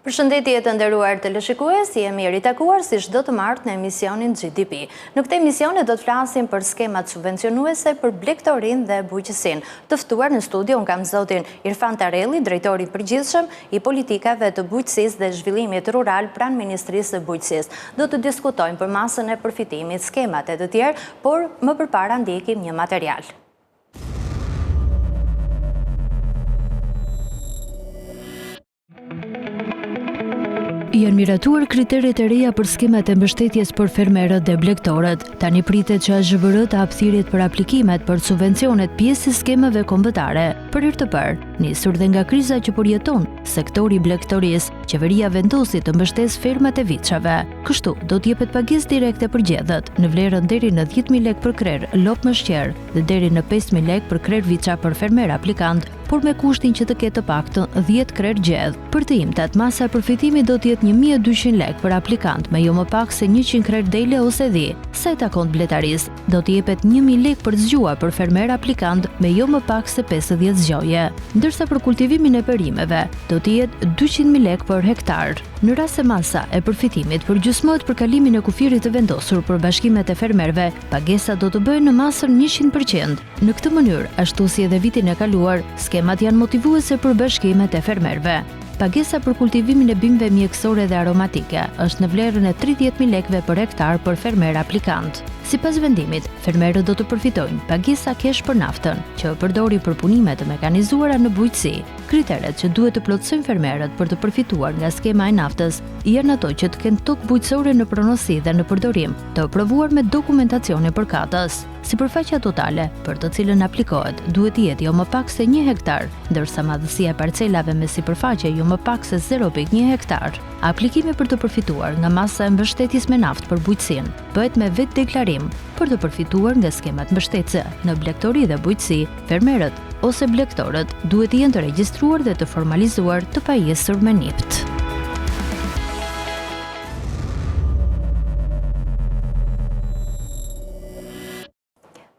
Përshëndetje të nderuar teleshikues, jemi ritakuar si çdo të martë në emisionin GDP. Në këtë emision do të flasim për skemat subvencionuese për blegtorin dhe bujqësin. Të ftuar në studio unë kam zotin Irfan Tarelli, drejtori i përgjithshëm i politikave të bujqësisë dhe zhvillimit rural pranë Ministrisë së Bujqësisë. Do të diskutojmë për masën e përfitimit, skemat e të tjerë, por më përpara ndjekim një material. Janë miratuar kriteret e reja për skemat e mbështetjes për fermerët dhe blegtorët. Tani pritet që AZBR të hap thirrjet për aplikimet për subvencionet pjesë skemave kombëtare. Për herë të parë, nisur dhe nga kriza që përjeton sektori blegtorisë, qeveria vendosi të mbështesë fermat e viçave. Kështu, do të jepet pagesë direkte për gjedhët, në vlerën deri në 10.000 lekë për krer lop mëshqer dhe deri në 5.000 lekë për krer viça për fermer aplikant, por me kushtin që të ketë të paktën 10 krer gjedh. Për të imtat, masa e përfitimit do të jetë 1.200 lekë për aplikant me jo më pak se 100 krer dele ose dhi. Sa i takon bletarisë, do të jepet 1.000 lekë për zgjuar për fermer aplikant me jo më pak se 50 zgjoje. Ndërsa për kultivimin e perimeve, do të jetë 200.000 lekë për hektar. Në rast se masa e përfitimit përgjysmohet për kalimin e kufirit të vendosur për bashkimet e fermerëve, pagesa do të bëhen në masën 100%. Në këtë mënyrë, ashtu si edhe vitin e kaluar, skemat janë motivuese për bashkimet e fermerëve. Pagesa për kultivimin e bimëve mjekësore dhe aromatike është në vlerën e 30.000 lekëve për hektar për fermer aplikant. Sipas vendimit, fermerët do të përfitojnë pagesa kesh për naftën, që përdori për punime të mekanizuara në bujqësi. Kriteret që duhet të plotësojnë fermerët për të përfituar nga skema e naftës janë ato që të kenë tokë bujqësore në pronosi dhe në përdorim, të aprovuar me dokumentacion e përkatës. Sipërfaqja totale për të cilën aplikohet duhet të jetë jo më pak se 1 hektar, ndërsa madhësia e parcelave me sipërfaqe jo më pak se 0.1 hektar. Aplikimi për të përfituar nga masa e mbështetjes me naftë për bujqësinë bëhet me vetë deklarim. Për të përfituar nga skemat mbështetëse në blegtori dhe bujqësi, fermerët ose blegtorët duhet të jenë të regjistruar dhe të formalizuar të pajisur me NIPT.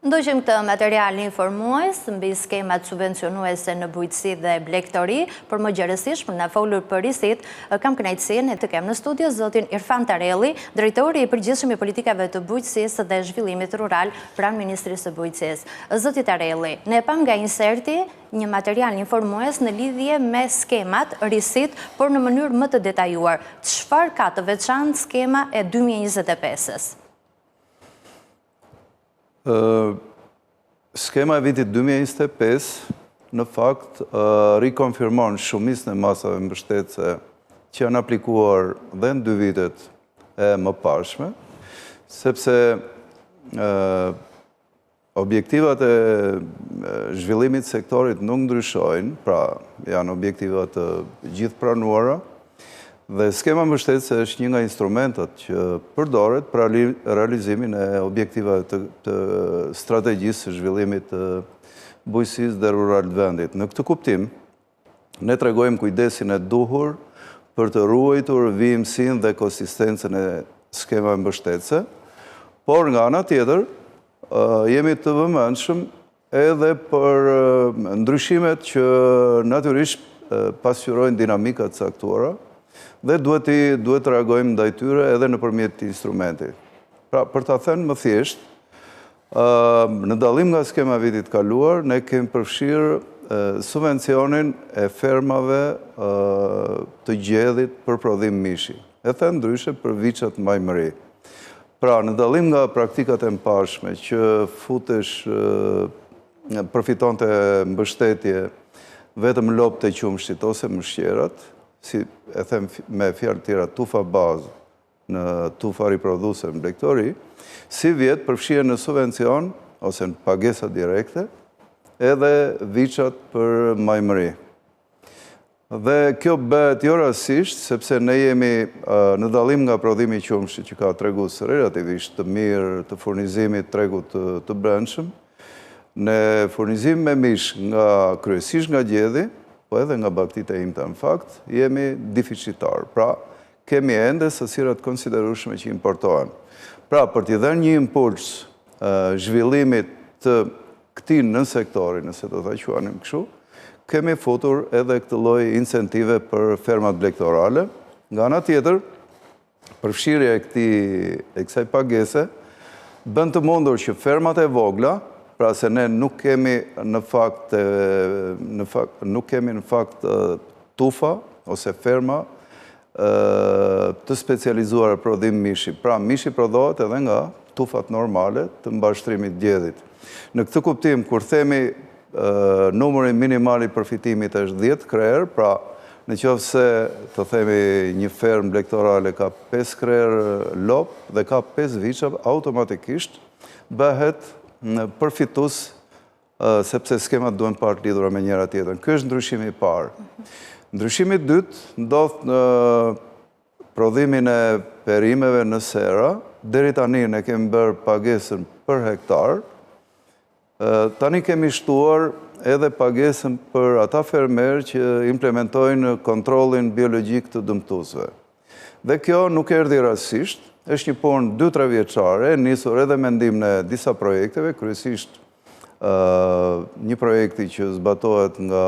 Ndoqëm këtë material informues mbi skemat subvencionuese në bujqësi dhe blegtori, por më gjërësisht për na folur për risit, kam kënaqësinë të kem në studio zotin Irfan Tarelli, drejtori i përgjithshëm i politikave të bujqësisë dhe zhvillimit rural pranë Ministrisë së Bujqësisë. Zoti Tarelli, ne pam nga inserti një material informues në lidhje me skemat, risit, por në mënyrë më të detajuar. Çfarë ka të veçantë skema e 2025-s? Skema e vitit 2025 në fakt rikonfirmon shumicën e masave mbështetëse që janë aplikuar dhe në 2 vitet e mëparshme, sepse objektivat e zhvillimit sektorit nuk ndryshojnë, pra janë objektivat të gjithë pranuara, dhe skema mbështetëse është një nga instrumentat që përdoret për realizimin e objektivave të strategjisë së zhvillimit të bujqësisë dhe rural të vendit. Në këtë kuptim, ne tregojmë kujdesin e duhur për të ruajtur vijimsinë dhe konsistencën e skemave mbështetëse, por nga ana tjetër, jemi të vëmendshëm edhe për ndryshimet që natyrisht pasqyrojnë dinamika të caktuara, dhe duhet të reagojmë ndaj tyre edhe nëpërmjet këtij instrumenti. Pra, për ta thënë më thjesht, në dallim nga skema e vitit kaluar, ne kemi përfshirë subvencionin e fermave të gjedhit për prodhim mishi. E thënë ndryshe për viçat majmëri. Pra, në dallim nga praktikat e mëparshme që futesh përfitonte mbështetje vetëm lopët e qumshit ose mëshqerat, si e them me fjalë tjera tufa bazë në tufa riprodhuese në blegtori, si vjet përfshihen në subvencion ose në pagesa direkte edhe viçat për majmëri. Dhe kjo bëhet jo rastësisht, sepse ne jemi në dallim nga prodhimi i qumshit që ka tregus relativisht të mirë të furnizimit tregut të brendshëm, në furnizim me mish nga kryesisht nga gjedhi, po edhe nga bagtitë e imta në fakt, jemi deficitar. Pra, kemi ende sasirat konsiderueshme që importohen. Pra, për t'i dhënë një impuls zhvillimit të këtij në sektori, nëse do ta quanim kështu, kemi futur edhe këtë lloj incentive për fermat blegtorale. Nga ana tjetër, përfshirja e kësaj pagese bën të mundur që fermat e vogla, pra se ne nuk kemi në fakt tufa ose ferma të specializuar prodhim mishi. Pra mishi prodhohet edhe nga tufat normale të mbashtrimit djedhit. Në këtë kuptim, kur themi numëri minimal i përfitimit është 10 krerë, pra në qoftë se të themi një fermë blegtorale ka 5 krerë lop dhe ka 5 viça, automatikisht bëhet përfitus sepse skemat duhen parë lidhura me njëra tjetrën. Ky është ndryshimi i parë. Ndryshimi i dytë ndodh në prodhimin e perimeve në sera. Deri tani ne kemi bërë pagesën për hektar. Tani kemi shtuar edhe pagesën për ata fermerë që implementojnë kontrollin biologjik të dëmtuesve. Dhe kjo nuk erdhi rastësisht, është një punë 2-3 vjeçare, nisur edhe me ndihmën e disa projekteve, kryesisht një projekti që zbatohet nga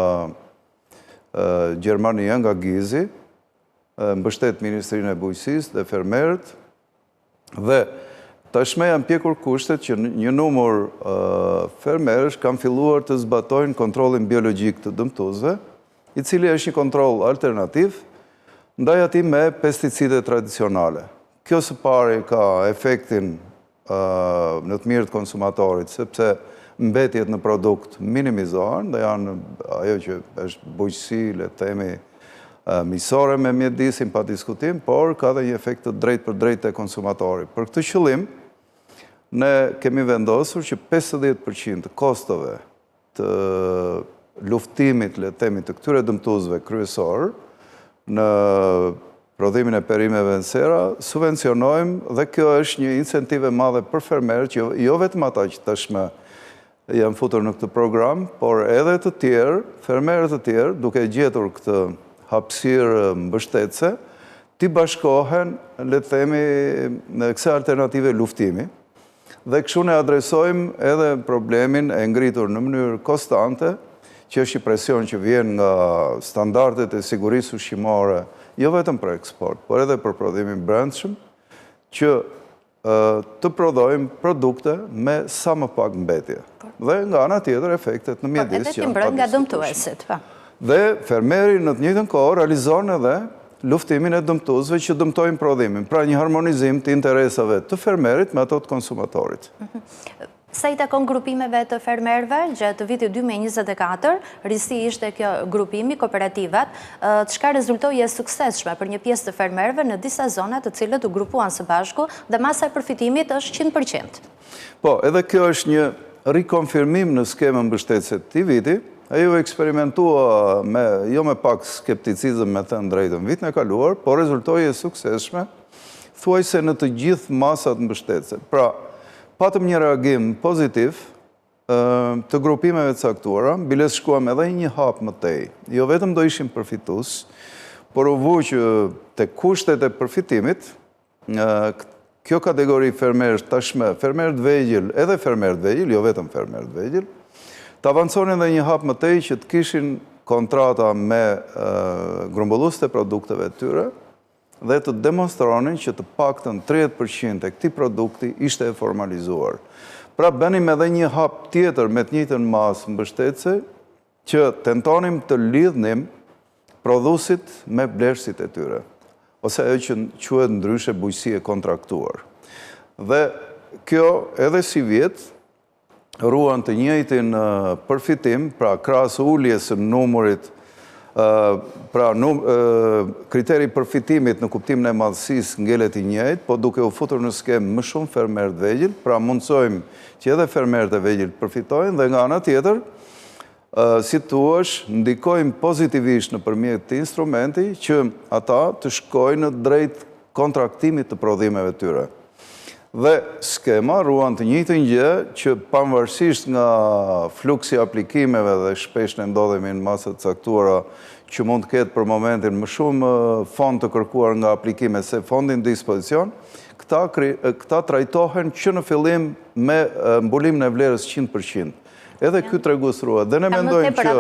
Gjermania, nga Gizi, mbështet Ministrinë e Bujqësisë dhe fermerët, dhe tashmë janë pjekur kushtet që një numër fermerësh kanë filluar të zbatojnë kontrollin biologjik të dëmtuesve, i cili është një kontroll alternativ ndaj atij me pesticide tradicionale. Kjo së pari ka efektin në të mirë të konsumatorit, sepse mbetjet në produkt minimizohen, dhe janë ajo që është bujqësi, le të themi, misore me mjedisin pa diskutim, por ka dhe një efekt të drejt për drejt të konsumatorit. Për këtë qëllim, ne kemi vendosur që 50% të kostove të luftimit, le të themi, të këtyre dëmtuesve kryesor në prodhimin e perimeve në sera, subvencionojmë, dhe kjo është një incentive madhe për fermerët, që jo vetëm ata që tashmë janë futur në këtë program, por edhe të tjerë, fermerët të tjerë, duke gjetur këtë hapësirë mbështetëse, ti bashkohen, le të themi, në kësaj alternative luftimi, dhe kështu ne adresojmë edhe problemin e ngritur në mënyrë konstante, që është i presion që vjen nga standardet e sigurisë ushqimore, jo vetëm për eksport, por edhe për prodhimin brendshëm, që të prodhojmë produkte me sa më pak mbetje. Dhe nga ana tjetër efektet në mjedis që janë pa nga dëmtuesit. Dhe fermeri në të njëjtën kohë realizon edhe luftimin e dëmtuesve që dëmtojnë prodhimin. Pra një harmonizim të interesave të fermerit me ato të konsumatorit. Sa i takon grupimeve të fermerëve, gjatë vitit 2024, risi ishte kjo grupimi, kooperativat, çka rezultoi e suksesshme për një pjesë të fermerëve në disa zona të cilët u grupuan së bashku dhe masa e përfitimit është 100%. Po, edhe kjo është një rikonfirmim në skemën mbështetëse të këtij viti. Ajo eksperimentua jo me pak skepticizëm, me thënë drejtën, vitin e kaluar, por rezultoi e suksesshme thuajse në të gjithë masat mbështetëse. Pra, patëm një reagim pozitiv të grupimeve të caktuara, biles shkuam edhe një hap më tej. Jo vetëm do ishim përfitus, por u vu që te kushtet e përfitimit, kjo kategori fermerësh tashmë, fermerët vegjël, edhe fermerët vegjël, jo vetëm fermerët vegjël, të avanconin dhe një hap më tej që të kishin kontrata me grumbullues të produkteve të tyre, dhe të demonstronin që të paktën 30% e këtij produkti ishte e formalizuar. Pra bënim edhe një hap tjetër me të njëjtën masë mbështetëse, që tentonim të lidhnim prodhuesit me blerësit e tyre, ose ajo që quhet ndryshe bujqësi e kontraktuar. Dhe kjo edhe si vjet ruan të njëjtin përfitim, pra krahas uljes së numrit. Pra, kriteri përfitimit në kuptimin e madhësisë ngelet i njëjtë, po duke u futur në skemë më shumë fermerët vegjël, pra mundsojmë që edhe fermerët e vegjël përfitojnë, dhe nga ana tjetër, si thuash, ndikojmë pozitivisht nëpërmjet këtij instrumenti që ata të shkojnë drejt kontraktimit të prodhimeve të tyre. Dhe skema ruan të njëjtën gjë që pavarësisht nga fluksi aplikimeve dhe shpesh ne ndodhemi në masat caktuara që mund të ketë për momentin më shumë fond të kërkuar nga aplikime se fondin në dispozicion, këta trajtohen që në fillim me mbulimin e vlerës 100%. Edhe ky tregues ruhet. Dhe ne mendojmë që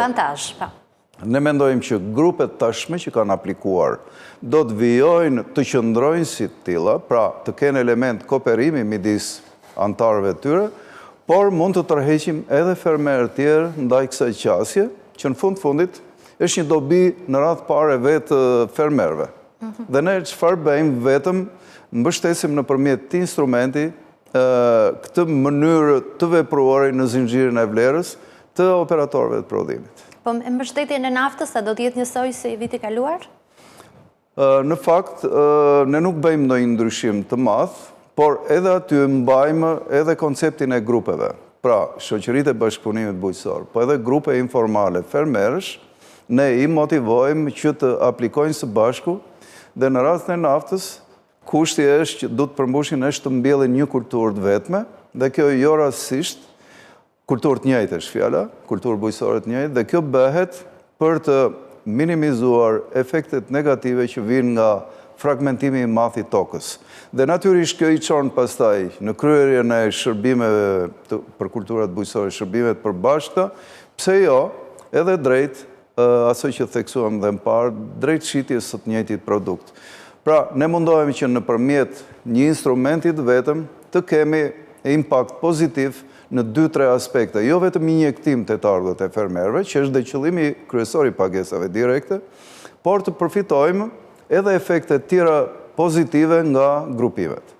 Ne mendojmë që grupet tashme që kanë aplikuar do të vijojnë të qëndrojnë si tilla, pra të kenë element kooperimi midis antarëve të tyre, por mund të tërheqim edhe fermerë tjerë ndaj kësaj qasje, që në fundit është një dobi në radhë parë vetë fermerëve. Dhe ne çfarë bëjmë, vetëm mbështesim nëpërmjet këtij instrumenti këtë mënyrë të vepruari në zinxhirin e vlerës të operatorëve të prodhimit. Po me mbështetjen e naftës, a do të jetë njësoj si viti kaluar? Në fakt, ne nuk bëjmë ndonjë ndryshim të madh, por edhe aty mbajmë edhe konceptin e grupeve. Pra, shoqëritë e bashkëpunimit bujqësor, po edhe grupe informale fermerësh, ne i motivojmë që të aplikojnë së bashku dhe në rastin e naftës, kushti është që du të përmbushin është të mbjellin një kulturë të vetme, dhe kjo jo rastësisht kulturë të njëjtë është fjala, kulturë bujqësore të njëjtë, dhe kjo bëhet për të minimizuar efektet negative që vinë nga fragmentimi i madh i tokës. Dhe natyrisht kjo i çon pastaj në kryerjen e shërbimeve për kulturat bujqësore, shërbimet përbashkëta, pse jo, edhe drejt asoj që theksuam dhe më parë, drejt shitjes së të njëjtit produkt. Pra, ne mundohemi që nëpërmjet një instrumentit vetëm të kemi impakt pozitiv në 2-3 aspekte, jo vetëm injektim të ardhët e fermerëve, që është dhe qëllimi kryesor i pagesave direkte, por të përfitojmë edhe efekte tjera pozitive nga grupimet.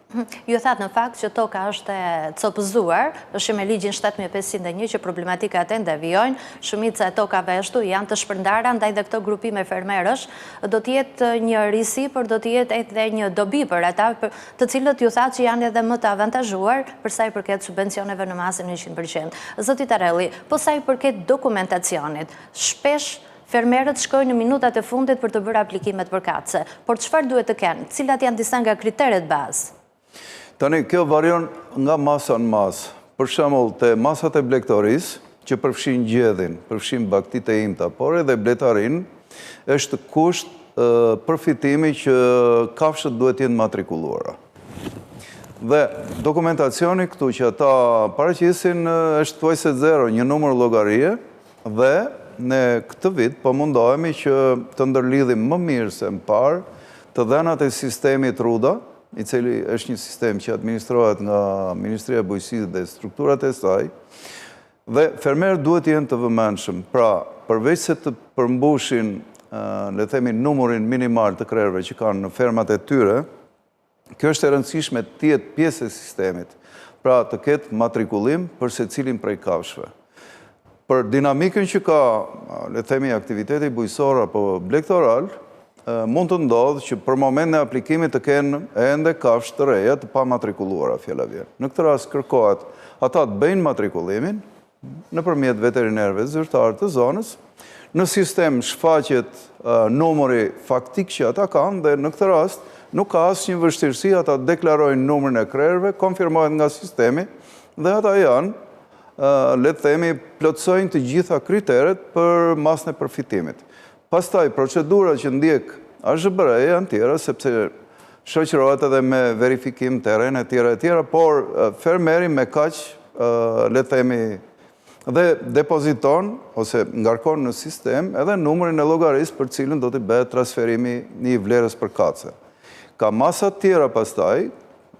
Ju thatë në fakt që toka është e copëzuar, është me ligjin 7501 që problematika të ndevijojnë, shumica e tokave ashtu janë të shpërndara, ndaj dhe këto grupime fermerësh, do t'jetë një risi, por do t'jetë edhe një dobi për ata, të cilët ju thatë që janë edhe më të avantazhuar, përsa i përket subvencioneve në masën 100%. Zoti Tarelli, po sa i përket dokumentacionit, shpesh fermerët shkojnë në minutat e fundit për të bërë aplikimet përkatëse, por çfarë duhet të kenë? Cilat janë disa nga kriteret bazë? Tani, kjo varion nga masa në masë. Për shembull, te masat e blegtorisë, që përfshin gjedhin, përfshin baktit e imta, por edhe bletarin, është kusht përfitimi që kafshët duhet jenë matrikuluara. Dhe dokumentacioni këtu që ata paraqisin është thuajse 0, një numër llogarie, dhe ne këtë vit po mundohemi që të ndërlidhim më mirë se më parë të dhënat e sistemit RUDA, i cili është një sistem që administrohet nga Ministria e Bujqësisë dhe strukturat e saj, dhe fermerët duhet jenë të vëmendshëm. Pra, përveç se të përmbushin, le të themi, numrin minimal të krerëve që kanë në fermat e tyre, kjo është e rëndësishme të jetë pjesë e sistemit. Pra, të ketë matrikullim për secilin prej kafshëve. Për dinamikën që ka, le të themi, aktiviteti bujqësor apo blegtoral, mund të ndodhë që për moment në aplikimit të kenë ende kafshë të reja të pa matrikuluara, fjala vjen. Në këtë rast kërkohet ata të bëjnë matrikullimin nëpërmjet veterinerëve zyrtarë të zonës, në sistem shfaqet numri faktik që ata kanë dhe në këtë rast nuk ka asnjë vështirësi, ata deklarojnë numrin e krerëve, konfirmohet nga sistemi dhe ata janë, le të themi, plotësojnë të gjitha kriteret për masën e përfitimit. Pastaj, procedura që ndjek AZHBR janë tjera, sepse shoqërohet edhe me verifikim terren e tjera, por fermeri me kaq, le të themi, dhe depoziton ose ngarkon në sistem edhe numrin e llogarisë për cilën do të bëhet transferimi i vlerës përkatëse. Ka masa tjera pastaj,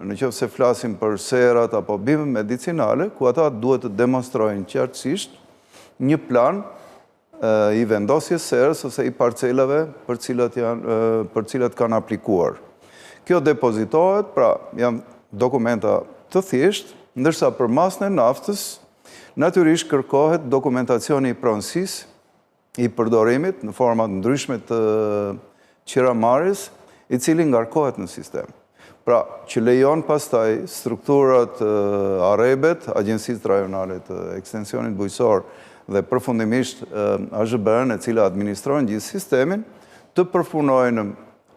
nëse flasim për serat apo bimë medicinale, ku ata duhet të demonstrojnë qartësisht një plan i vendosjes serës ose i parcelave për cilat kanë aplikuar. Kjo depozitohet, pra janë dokumenta të thjeshtë, ndërsa për masën e naftës, natyrisht kërkohet dokumentacioni i pronësisë, i përdorimit në format ndryshme të qiramarrjes, i cili ngarkohet në sistem. Pra, që lejon pastaj strukturat AREB-et, Agjencisë Rajonale të Ekstensionit Bujqësor, dhe përfundimisht AZHBR-n e cila administrojnë gjithë sistemin, të përpunojnë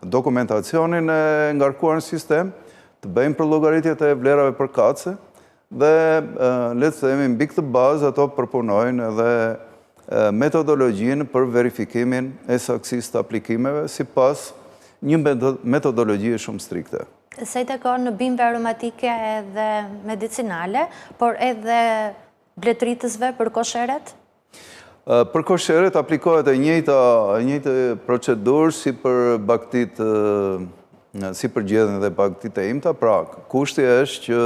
dokumentacionin e ngarkuar në sistem, të bëjmë për llogaritjet e vlerave përkatëse, dhe le të themi mbi këtë bazë ato përpunojnë edhe metodologjinë për verifikimin e saktësisë të aplikimeve sipas një metodologjie shumë strikte. Se i takon në bimëve aromatike edhe medicinale, por edhe bletritësve për kosheret? Për kosheret aplikohet e njëjtë procedurë si për baktit, si për gjedhjen dhe baktit e imta, pra kushti është që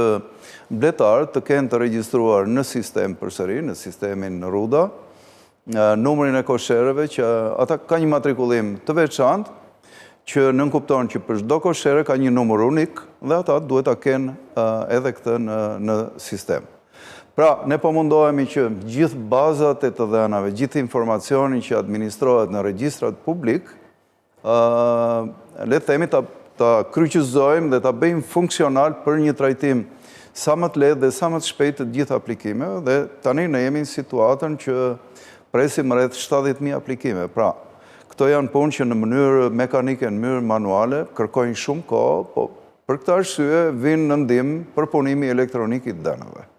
bletarët të kenë të regjistruar në sistem përsëri, në sistemin RUDA, numrin e koshereve që ata ka një matrikullim të veçantë që nënkupton që për çdo koshere ka një numër unik dhe ata duhet ta kenë edhe këtë në sistem. Pra, ne po mundohemi që gjithë bazat e të dhënave, gjithë informacionin që administrohet në regjistrat publik, le të themi ta kryqëzojmë dhe ta bëjmë funksional për një trajtim sa më të lehtë dhe sa më të shpejtë të gjithë aplikimeve, dhe tani ne jemi në situatën që presim rreth 70.000 aplikime. Pra, këto janë punë që në mënyrë mekanike, në mënyrë manuale, kërkojnë shumë kohë, po për këtë arsye vinë në ndihmë përpunimi elektronik i dënave.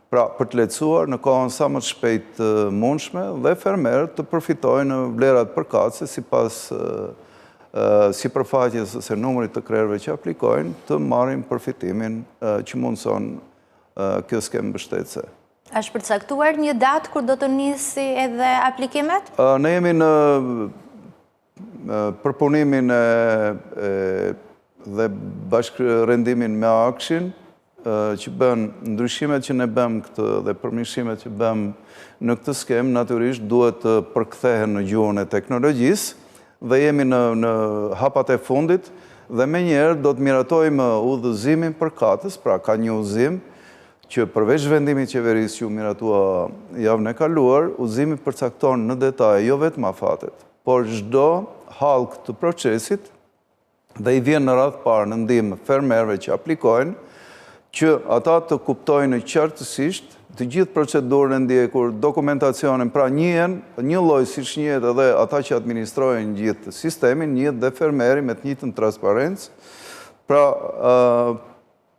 Pra, për të lehtësuar në kohën sa më të shpejt mundshme dhe fermerët të përfitojnë në vlerat përkatëse si përfaqes ose numrit të krerëve që aplikojnë të marrin përfitimin që mundson kjo skemë mbështetëse. Është përcaktuar një datë kur do të nisi edhe aplikimet? Ne jemi në përpunimin dhe bashkërendimin me Akshin, që bën ndryshimet që ne bëm këtë dhe përmirësimet që bëm në këtë skemë, natyrisht duhet të përkthehen në gjuhën e teknologjisë dhe jemi në hapat e fundit dhe menjëherë do të miratojmë udhëzimin përkatës, pra ka një udhëzim që përveç vendimit qeverisë që u miratua javën e kaluar, udhëzimi përcakton në detaj jo vetëm afatet, por çdo hallk të procesit dhe i vjen në radhë parë në ndihmë fermerëve që aplikojnë, që ata të kuptojnë qartësisht të gjithë procedurën e ndjekur, dokumentacionin, pra një lloj siç njihet edhe ata që administrojnë gjithë sistemin, njihet dhe fermeri me të njëjtën transparencë, pra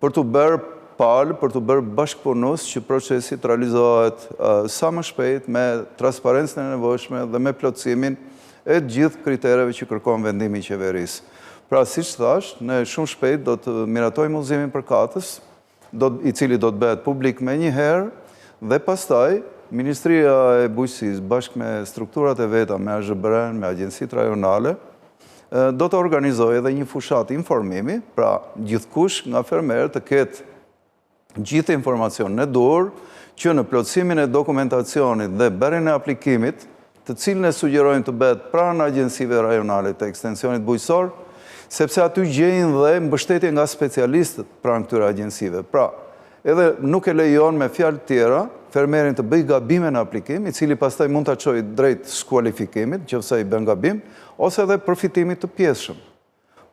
për të bërë palë, për të bërë bashkëpunues që procesi të realizohet sa më shpejt me transparencën e nevojshme dhe me plotësimin e gjithë kritereve që kërkon vendimi i qeverisë. Pra, siç thash, ne shumë shpejt do të miratojmë udhëzimin përkatës, i cili do të bëhet publik me një herë, dhe pastaj Ministria e Bujqësisë bashkë me strukturat e veta, me AZBR-n, me agjencitë rajonale, do të organizojë edhe një fushat informimi, pra gjithkush nga fermerët të ketë gjithë informacion në dorë, që në plotësimin e dokumentacionit dhe bërjen e aplikimit, të cilën e sugjerojnë të bëhet pranë agjencive rajonale të ekstensionit bujqësor, sepse aty gjejnë dhe mbështetje nga specialistët pranë këtyre agjencive. Pra, edhe nuk e lejon me fjalë tjera fermerin të bëjë gabime në aplikim, i cili pastaj mund ta çojë drejt skualifikimit, nëse i bën gabim, ose edhe përfitimit të pjesshëm.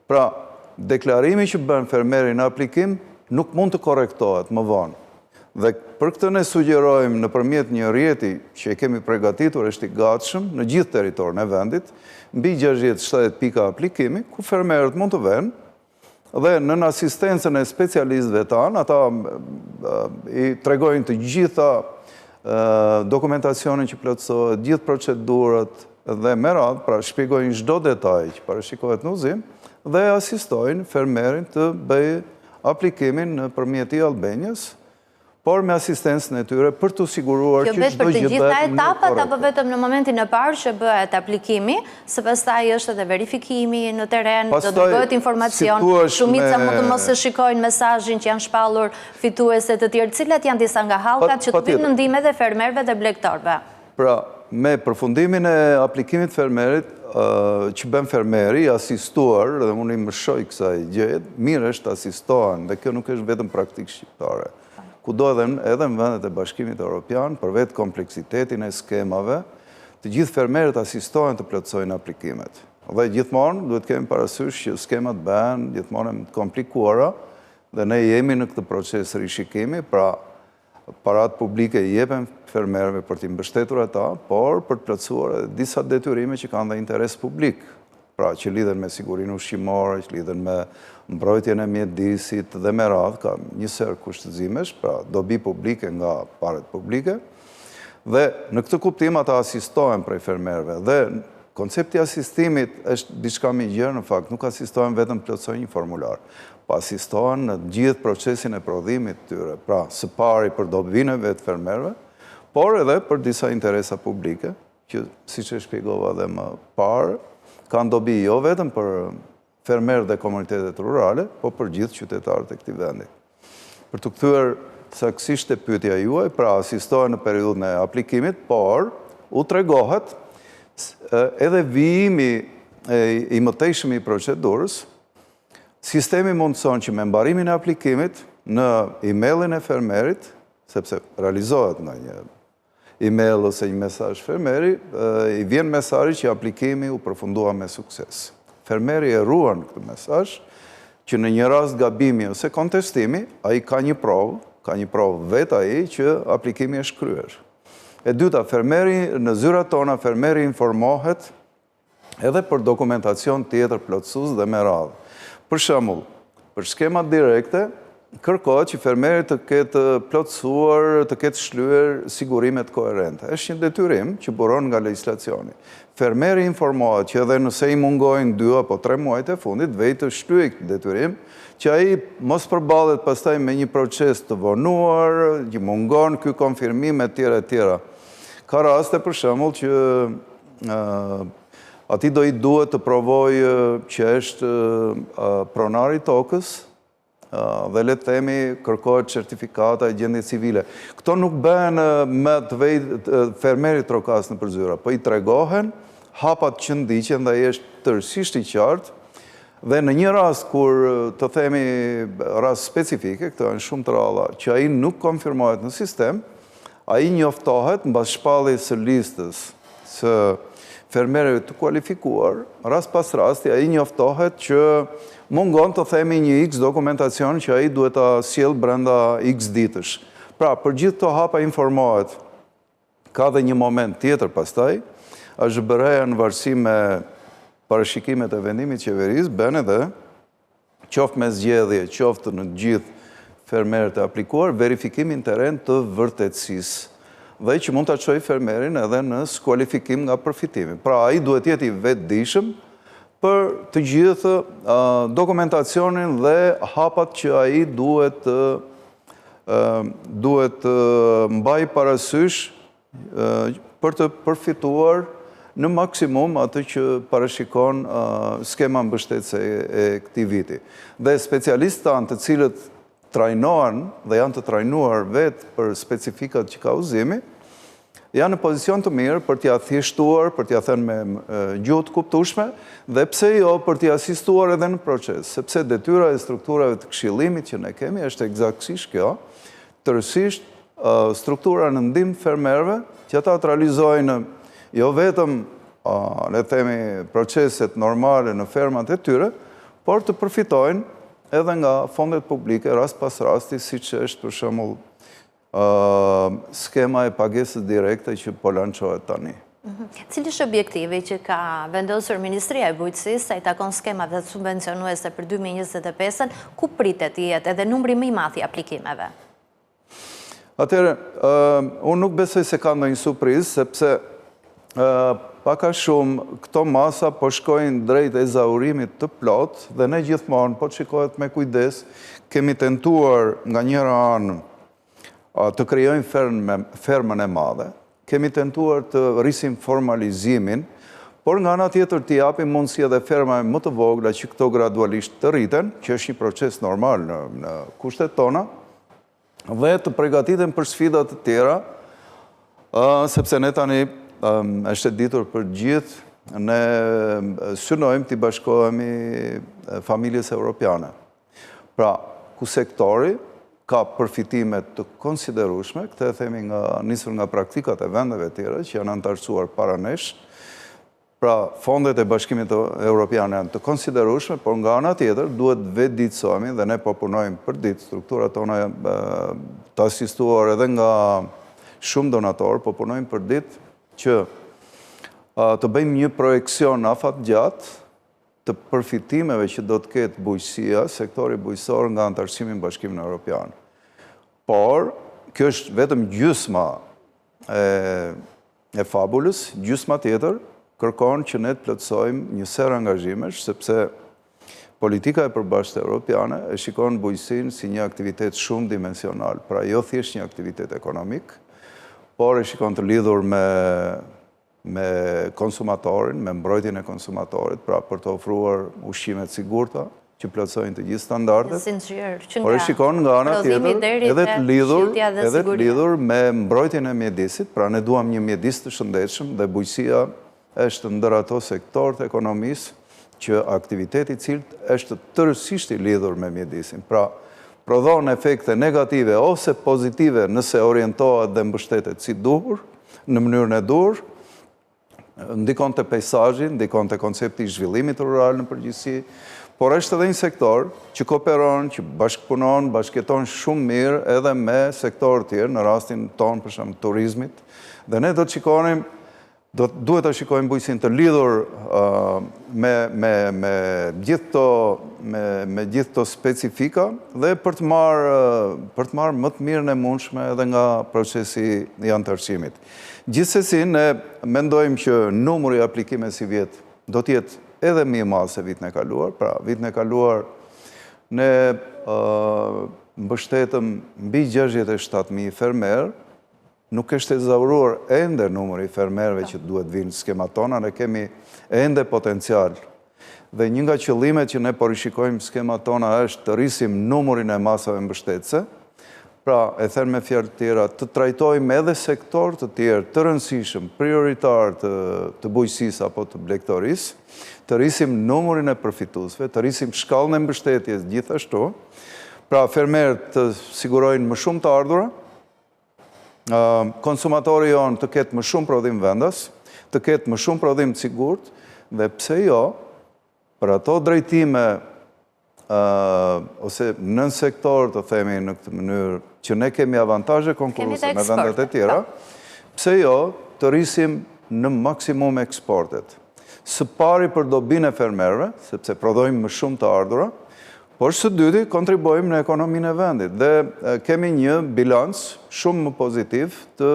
Pra, deklarimi që bën fermeri në aplikim nuk mund të korrektohet më vonë. Dhe për këtë ne sugjerojmë nëpërmjet një rrjeti që e kemi përgatitur, është i gatshëm në gjithë territorin e vendit, mbi 60-70 pika aplikimi, ku fermerët mund të venë dhe në asistencën e specialistëve tanë, ata i tregojnë të gjitha dokumentacionin që plotësohet, gjithë procedurat dhe me radhë, pra shpjegojnë çdo detaj që parashikohet në udhëzim dhe asistojnë fermerin të bëjë aplikimin nëpërmjet e-Albanias, por me asistencën e tyre për të siguruar që çdo gjë bëhet në mënyrë korrekte. Kjo vetë për të gjitha etapat apo vetëm në momentin e parë që bëhet aplikimi, se pastaj është edhe verifikimi në terren, do të bëhet informacion, shumica mund të mos e shikojnë mesazhin që janë shpallur fituese të tjerë, cilat janë disa nga hallkat që të vinë në ndihmë edhe fermerëve dhe blegtorëve. Pra, me përfundimin e aplikimit fermerit, që bën fermeri, asistuar, dhe unë i mëshoj kësaj gjëje, mirë është asistohen, dhe kjo nuk është vetëm praktikë shqiptare. Kudo edhe në vendet e Bashkimit Evropian, për vetë kompleksitetin e skemave, të gjithë fermerët asistohen të plotësojnë aplikimet. Dhe gjithmonë duhet kemi parasysh që skemat bëhen gjithmonë të komplikuara dhe ne jemi në këtë proces rishikimi, pra parat publike i jepen fermerëve për t'i mbështetur ata, por për të plotësuar edhe disa detyrime që kanë dhe interes publik, pra që lidhen me sigurinë ushqimore, që lidhen me mbrojtjen e mjedisit dhe me radhë, ka një serë kushtëzimesh, pra dobi publike nga paret publike, dhe në këtë kuptim ata asistohen prej fermerëve, dhe koncepti asistimit është diçka më i gjerë, në fakt, nuk asistohen vetëm plotësojnë një formular, pa asistohen në gjithë procesin e prodhimit tyre, pra së pari për dobinë e vetë fermerëve, por edhe për disa interesa publike, që si që shpjegova dhe më parë, kanë dobi jo vetëm për fermerë dhe komunitetet rurale, po për gjithë qytetarët e këtij vendi. Për të kthyer saktësisht te pyetja juaj, pra asistohen në periudhën e aplikimit, por u tregohet edhe vijimi i mëtejshëm i procedurës, sistemi mundëson që me mbarimin e aplikimit në emailin e fermerit, sepse realizohet në një email ose një mesazh fermeri, i vjen mesazhi që aplikimi u përfundua me sukses. Fermeri e ruan këtë mesazh që në një rast gabimi ose kontestimi, ai ka një provë vetë ai që aplikimi është kryer. E dyta, fermeri në zyrat tona fermeri informohet edhe për dokumentacion tjetër plotësues dhe me radhë. Për shembull, për skemat direkte kërkohet që fermeri të ketë plotësuar, të ketë shlyer sigurimet koherente. Është një detyrim që buron nga legjislacioni. Fermeri informohet që edhe nëse i mungojnë 2 apo 3 muajt e fundit, vej të shlyejë këtë detyrim, që ai mos përballet pastaj me një proces të vonuar, që mungon ky konfirmim e tjera. Ka raste për shembull që ati do i duhet të provojë që është pronari tokës, dhe le të themi kërkohet certifikata e gjendje civile. Këto nuk bëhen me të vejtë fermerit trokas në përzyra, po i tregohen hapat që ndiqen dhe i është tërësisht i qartë, dhe në një rast kur të themi rast specifike, këto janë shumë të ralla, që ai nuk konfirmohet në sistem, ai njoftohet mbas shpalljes së listës së fermerëve të kualifikuar, rast pas rasti ai njoftohet që mungon të themi një X dokumentacion që ai duhet ta sjell brenda X ditësh. Pra, për gjithë këto hapa informohet. Ka dhe një moment tjetër pastaj, AZBR-ja në varësi me parashikimet e vendimit qeverisë bën edhe qoftë me zgjedhje, qoftë në gjithë fermerët e aplikuar, verifikimin teren të vërtetësisë. Dhe që mund të çojë fermerin edhe në skualifikim nga përfitimi. Pra, ai duhet jetë i vetëdijshëm për të gjithë dokumentacionin dhe hapat që ai duhet të mbaj parasysh për të përfituar në maksimum atë që parashikon skema mbështetëse e këtij viti. Dhe specialistë tanë të cilët trajnohen dhe janë të trajnuar vetë për specifikat që ka uzimi, janë në pozicion të mirë për t'ia thjeshtuar, për t'ia thënë me gjuhë të kuptueshme, dhe pse jo për t'i asistuar edhe në proces, sepse detyra e strukturave të këshillimit që ne kemi është eksaktësisht kjo, tërësisht struktura në ndihmë fermerëve, që ata të realizojnë jo vetëm le të themi proceset normale në fermat e tyre, por të përfitojnë edhe nga fondet publike rast pas rasti, siç është për shembull skema e pagesës direkte që po lançohet tani. Cili është objektivi që ka vendosur Ministria e Bujqësisë sa i takon skemave subvencionuese për 2025-ën, ku pritet të jetë edhe numri më i madh i aplikimeve? Atëherë, unë nuk besoj se ka ndonjë surprizë, sepse pak a shumë këto masa po shkojnë drejt ezaurimit të plot dhe ne gjithmonë, po shikohet me kujdes, kemi tentuar nga njëra anë të krijojmë fermën e madhe, kemi tentuar të rrisim formalizimin, por nga ana tjetër t'i japim mundësi edhe fermave më të vogla që këto gradualisht të rriten, që është një proces normal në kushtet tona, dhe të përgatiten për sfidat të tjera, sepse ne tani është e ditur për gjithë, ne synojmë t'i bashkohemi familjes europiane. Pra, ku sektori ka përfitimet të konsiderueshme, këtë e themi nisur nga praktikat e vendeve tjera që janë antarësuar para nesh. Pra, fondet e Bashkimit Evropian janë të konsiderueshme, por nga ana tjetër duhet vetëdijtësohemi dhe ne po punojmë për ditë, strukturat tona të asistuar edhe nga shumë donatorë, po punojmë për ditë që të bëjmë një projekcion afatgjatë të përfitimeve që do të ketë bujqësia, sektori bujqësor nga antarësimi në Bashkimin Evropian. Por, kjo është vetëm gjysma e fabulës, gjysma tjetër kërkon që ne të plotësojmë një serë angazhimesh, sepse politika e përbashkët evropiane e shikon bujqësinë si një aktivitet shumë dimensional, pra jo thjesht një aktivitet ekonomik, por e shikon të lidhur me konsumatorin, me mbrojtjen e konsumatorit, pra për të ofruar ushqimet sigurta, që plotësojnë të gjithë standardet. Por e shikon nga ana tjetër, edhe të lidhur me mbrojtjen e mjedisit, pra ne duam një mjedis të shëndetshëm dhe bujqësia është ndër ato sektorët e ekonomisë që aktiviteti i cili është tërësisht i lidhur me mjedisin. Pra, prodhon efekte negative ose pozitive nëse orientohet dhe mbështetet si duhur, në mënyrën e duhur, ndikon të pejsazhi, ndikon të koncepti i zhvillimit rural në përgjithësi, por është edhe një sektor që kooperon, që bashkëpunon, bashkëjeton shumë mirë edhe me sektorë tjerë, në rastin tonë për shembull turizmit, dhe ne do të shikonim, duhet të shikojmë bujqësinë të lidhur me gjithë to specifika dhe për të marrë më të mirën e mundshme edhe nga procesi i antarësimit. Gjithsesi, ne mendojmë që numri i aplikimeve si vjet do të jetë edhe më i madh se vitin e kaluar. Pra, vitin e kaluar ne mbështetëm mbi 67.000 fermerë. Nuk është ezauruar ende numri i fermerëve që duhet vinë skemat tona, ne kemi ende potencial. Dhe një nga qëllimet që ne po rishikojmë skemat tona është të rrisim numrin e masave mbështetëse. Pra, e them me fjalë të tjera, të trajtojmë edhe sektor të tjerë të rëndësishëm, prioritar të bujqësisë apo të blegtorisë, të rrisim numrin e përfituesve, të rrisim shkallën e mbështetjes gjithashtu. Pra, fermerët të sigurojnë më shumë të ardhura, konsumatori jonë të ketë më shumë prodhim vendas, të ketë më shumë prodhim të sigurt, dhe pse jo, për ato drejtime ose nën sektor të themi në këtë mënyrë që ne kemi avantazhe konkurruese me vendet e tjera, pse jo të rrisim në maksimum eksportet. Së pari për dobinë e fermerëve, sepse prodhojmë më shumë të ardhura, por së dyti kontribuojmë në ekonominë e vendit dhe kemi një bilans shumë më pozitiv të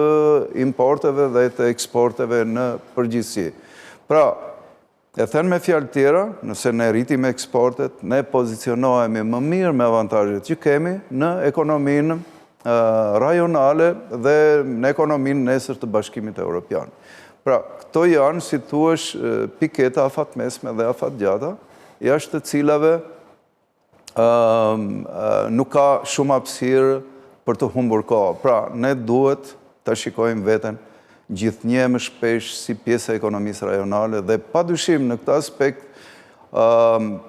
importeve dhe të eksporteve në përgjithësi. Pra, e thënë me fjalë tjera, nëse ne rritim eksportet, ne pozicionohemi më mirë me avantazhet që kemi në ekonominë rajonale dhe në ekonominë nesër të Bashkimit Evropian. Pra, këto janë, si thuash, piketa afatmesme dhe afatgjata, jashtë të cilave nuk ka shumë hapësirë për të humbur kohë. Pra, ne duhet të shikojmë veten gjithnjë më shpesh si pjesë e ekonomisë rajonale dhe padyshim në këtë aspekt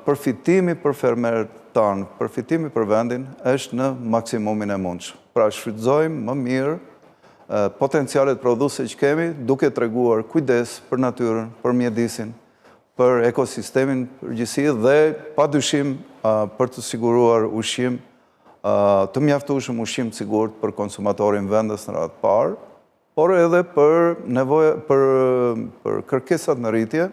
përfitimi për fermerët tanë, përfitimi për vendin është në maksimumin e mundshëm. Pra, shfrytëzojmë më mirë potencialet prodhuese që kemi, duke treguar kujdes për natyrën, për mjedisin, për ekosistemin përgjithësi dhe padyshim për të siguruar ushqim të mjaftueshëm, ushqim të sigurt për konsumatorin vendas në radhë parë, por edhe për nevojë për kërkesat në rritje,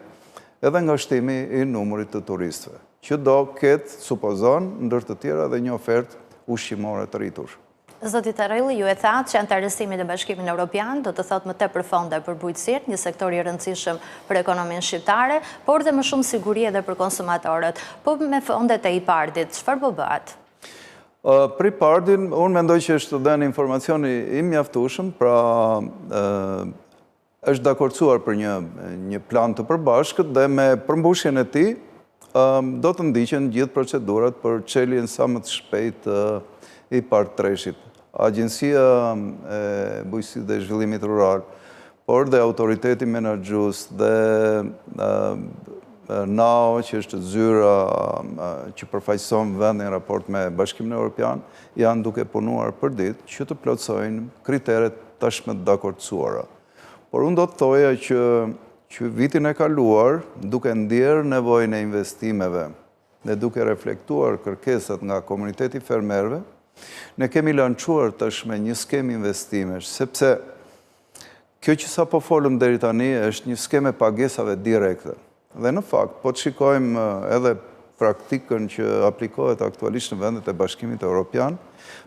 edhe nga shtimi i numrit të turistëve, që do ketë, supozon, ndër të tjera dhe një ofertë ushqimore të rritur. Zoti Tarrelli, ju e thatë që antarësimi në Bashkimin Evropian do të thotë më tepër fonde për bujqësinë, një sektor i rëndësishëm për ekonominë shqiptare, por dhe më shumë siguri edhe për konsumatorët. Po me fondet e IPARD-it, çfarë po bëhet? Për IPARD-in, unë mendoj që është dhe në informacioni i mjaftueshëm, pra është dakordsuar për një plan të përbashkët dhe me përmbushjen e tij do të ndiqen gjithë procedurat për çeljen sa më të shpejtë i IPARD 3-shit. Agjencia e Bujqësisë dhe Zhvillimit Rural, por dhe autoriteti menaxhues dhe NAO, që është zyra që përfaqëson vendin në raport me Bashkimin Evropian, janë duke punuar për ditë që të plotësojnë kriteret tashmë të dakordsuara. Por unë do të thoja që vitin e kaluar, duke ndjerë nevojën e investimeve dhe duke reflektuar kërkesat nga komuniteti fermerëve, ne kemi lançuar tashmë një skemë investimesh, sepse kjo që sa po folëm deri tani është një skemë pagesave direkte. Dhe në fakt, po të shikojmë edhe praktikën që aplikohet aktualisht në vendet e Bashkimit Evropian,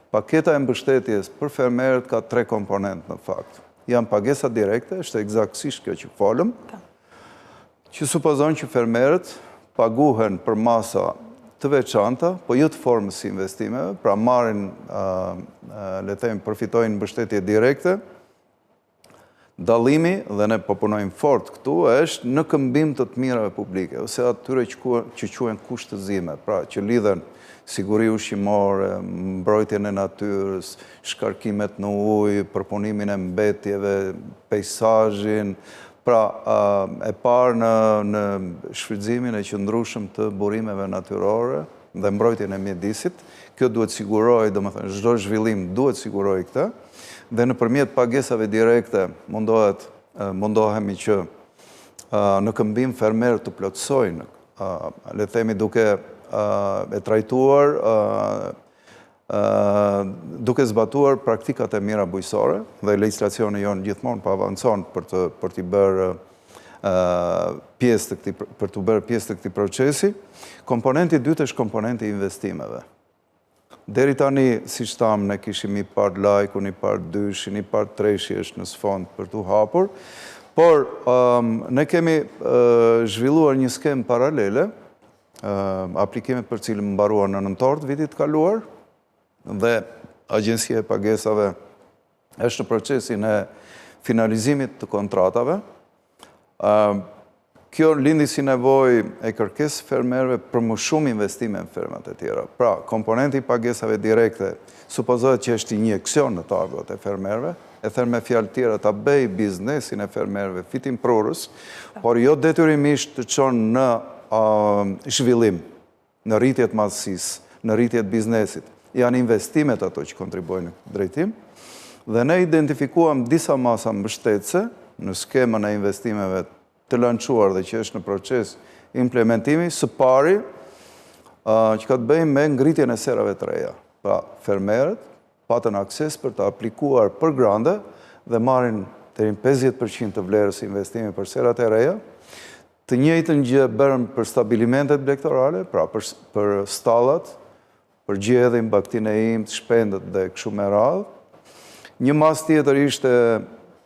paketa e mbështetjes për fermerët ka 3 komponentë në fakt. Janë pagesa direkte, është eksaktësisht kjo që folëm, që supozon që fermerët paguhen për masa të veçanta, po jo të formës si investimeve, pra marrin, le të them, përfitojnë mbështetje direkte, Dallimi, dhe ne po punojmë fort këtu, është në këmbim të mirave publike, ose atyre që quhen kushtëzime, pra që lidhen siguri ushqimore, mbrojtjen e natyrës, shkarkimet në ujë, përpunimin e mbetjeve, pejsazhin, pra e parë në shfrytëzimin e qëndrueshëm të burimeve natyrore dhe mbrojtjen e mjedisit. Kjo duhet siguroj, domethënë çdo zhvillim duhet siguroj këtë, dhe nëpërmjet pagesave direkte mundohemi që në këmbim fermerët të plotësojnë, le të themi duke e trajtuar, duke zbatuar praktikat e mira bujqësore, dhe legjislacioni jonë gjithmonë po avancon për të bërë pjesë të këtij procesi. Komponenti i dytë është komponenti i investimeve. Deri tani, siç thamë, ne kishim i parë lajkun, i parë dyshin, i parë treshi është në sfond për t'u hapur, por ne kemi zhvilluar një skemë paralele, aplikimet për cilën mbaruar në nëntor të vitit kaluar, dhe Agjencia e Pagesave është në procesin e finalizimit të kontratave. Kjo lindi si nevojë e kërkesë fermerëve për më shumë investime në fermat e tjera. Pra, komponenti i pagesave direkte supozohet që është injeksion në të ardhurat e fermerëve, e them me fjalë tjera ta bëj biznesin e fermerëve fitim prurës, por jo detyrimisht të çon në zhvillim, në rritje të madhësisë, në rritje të biznesit. Janë investimet ato që kontribuojnë në këtë drejtim, dhe ne identifikuam disa masa mbështetëse në skemën e investimeve të lançuar dhe që është në proces implementimi, së pari që ka të bëjmë me ngritjen e serave të reja. Pra, fermerët patën akses për të aplikuar për grande dhe marrin deri në 50% të vlerës investimi për serat e reja. Të njëjtën gjë bërëm për stabilimentet blegtorale, pra për stallat, për gjedhim, baktineim, shpendët dhe kështu me radhë. Një mas tjetër ishte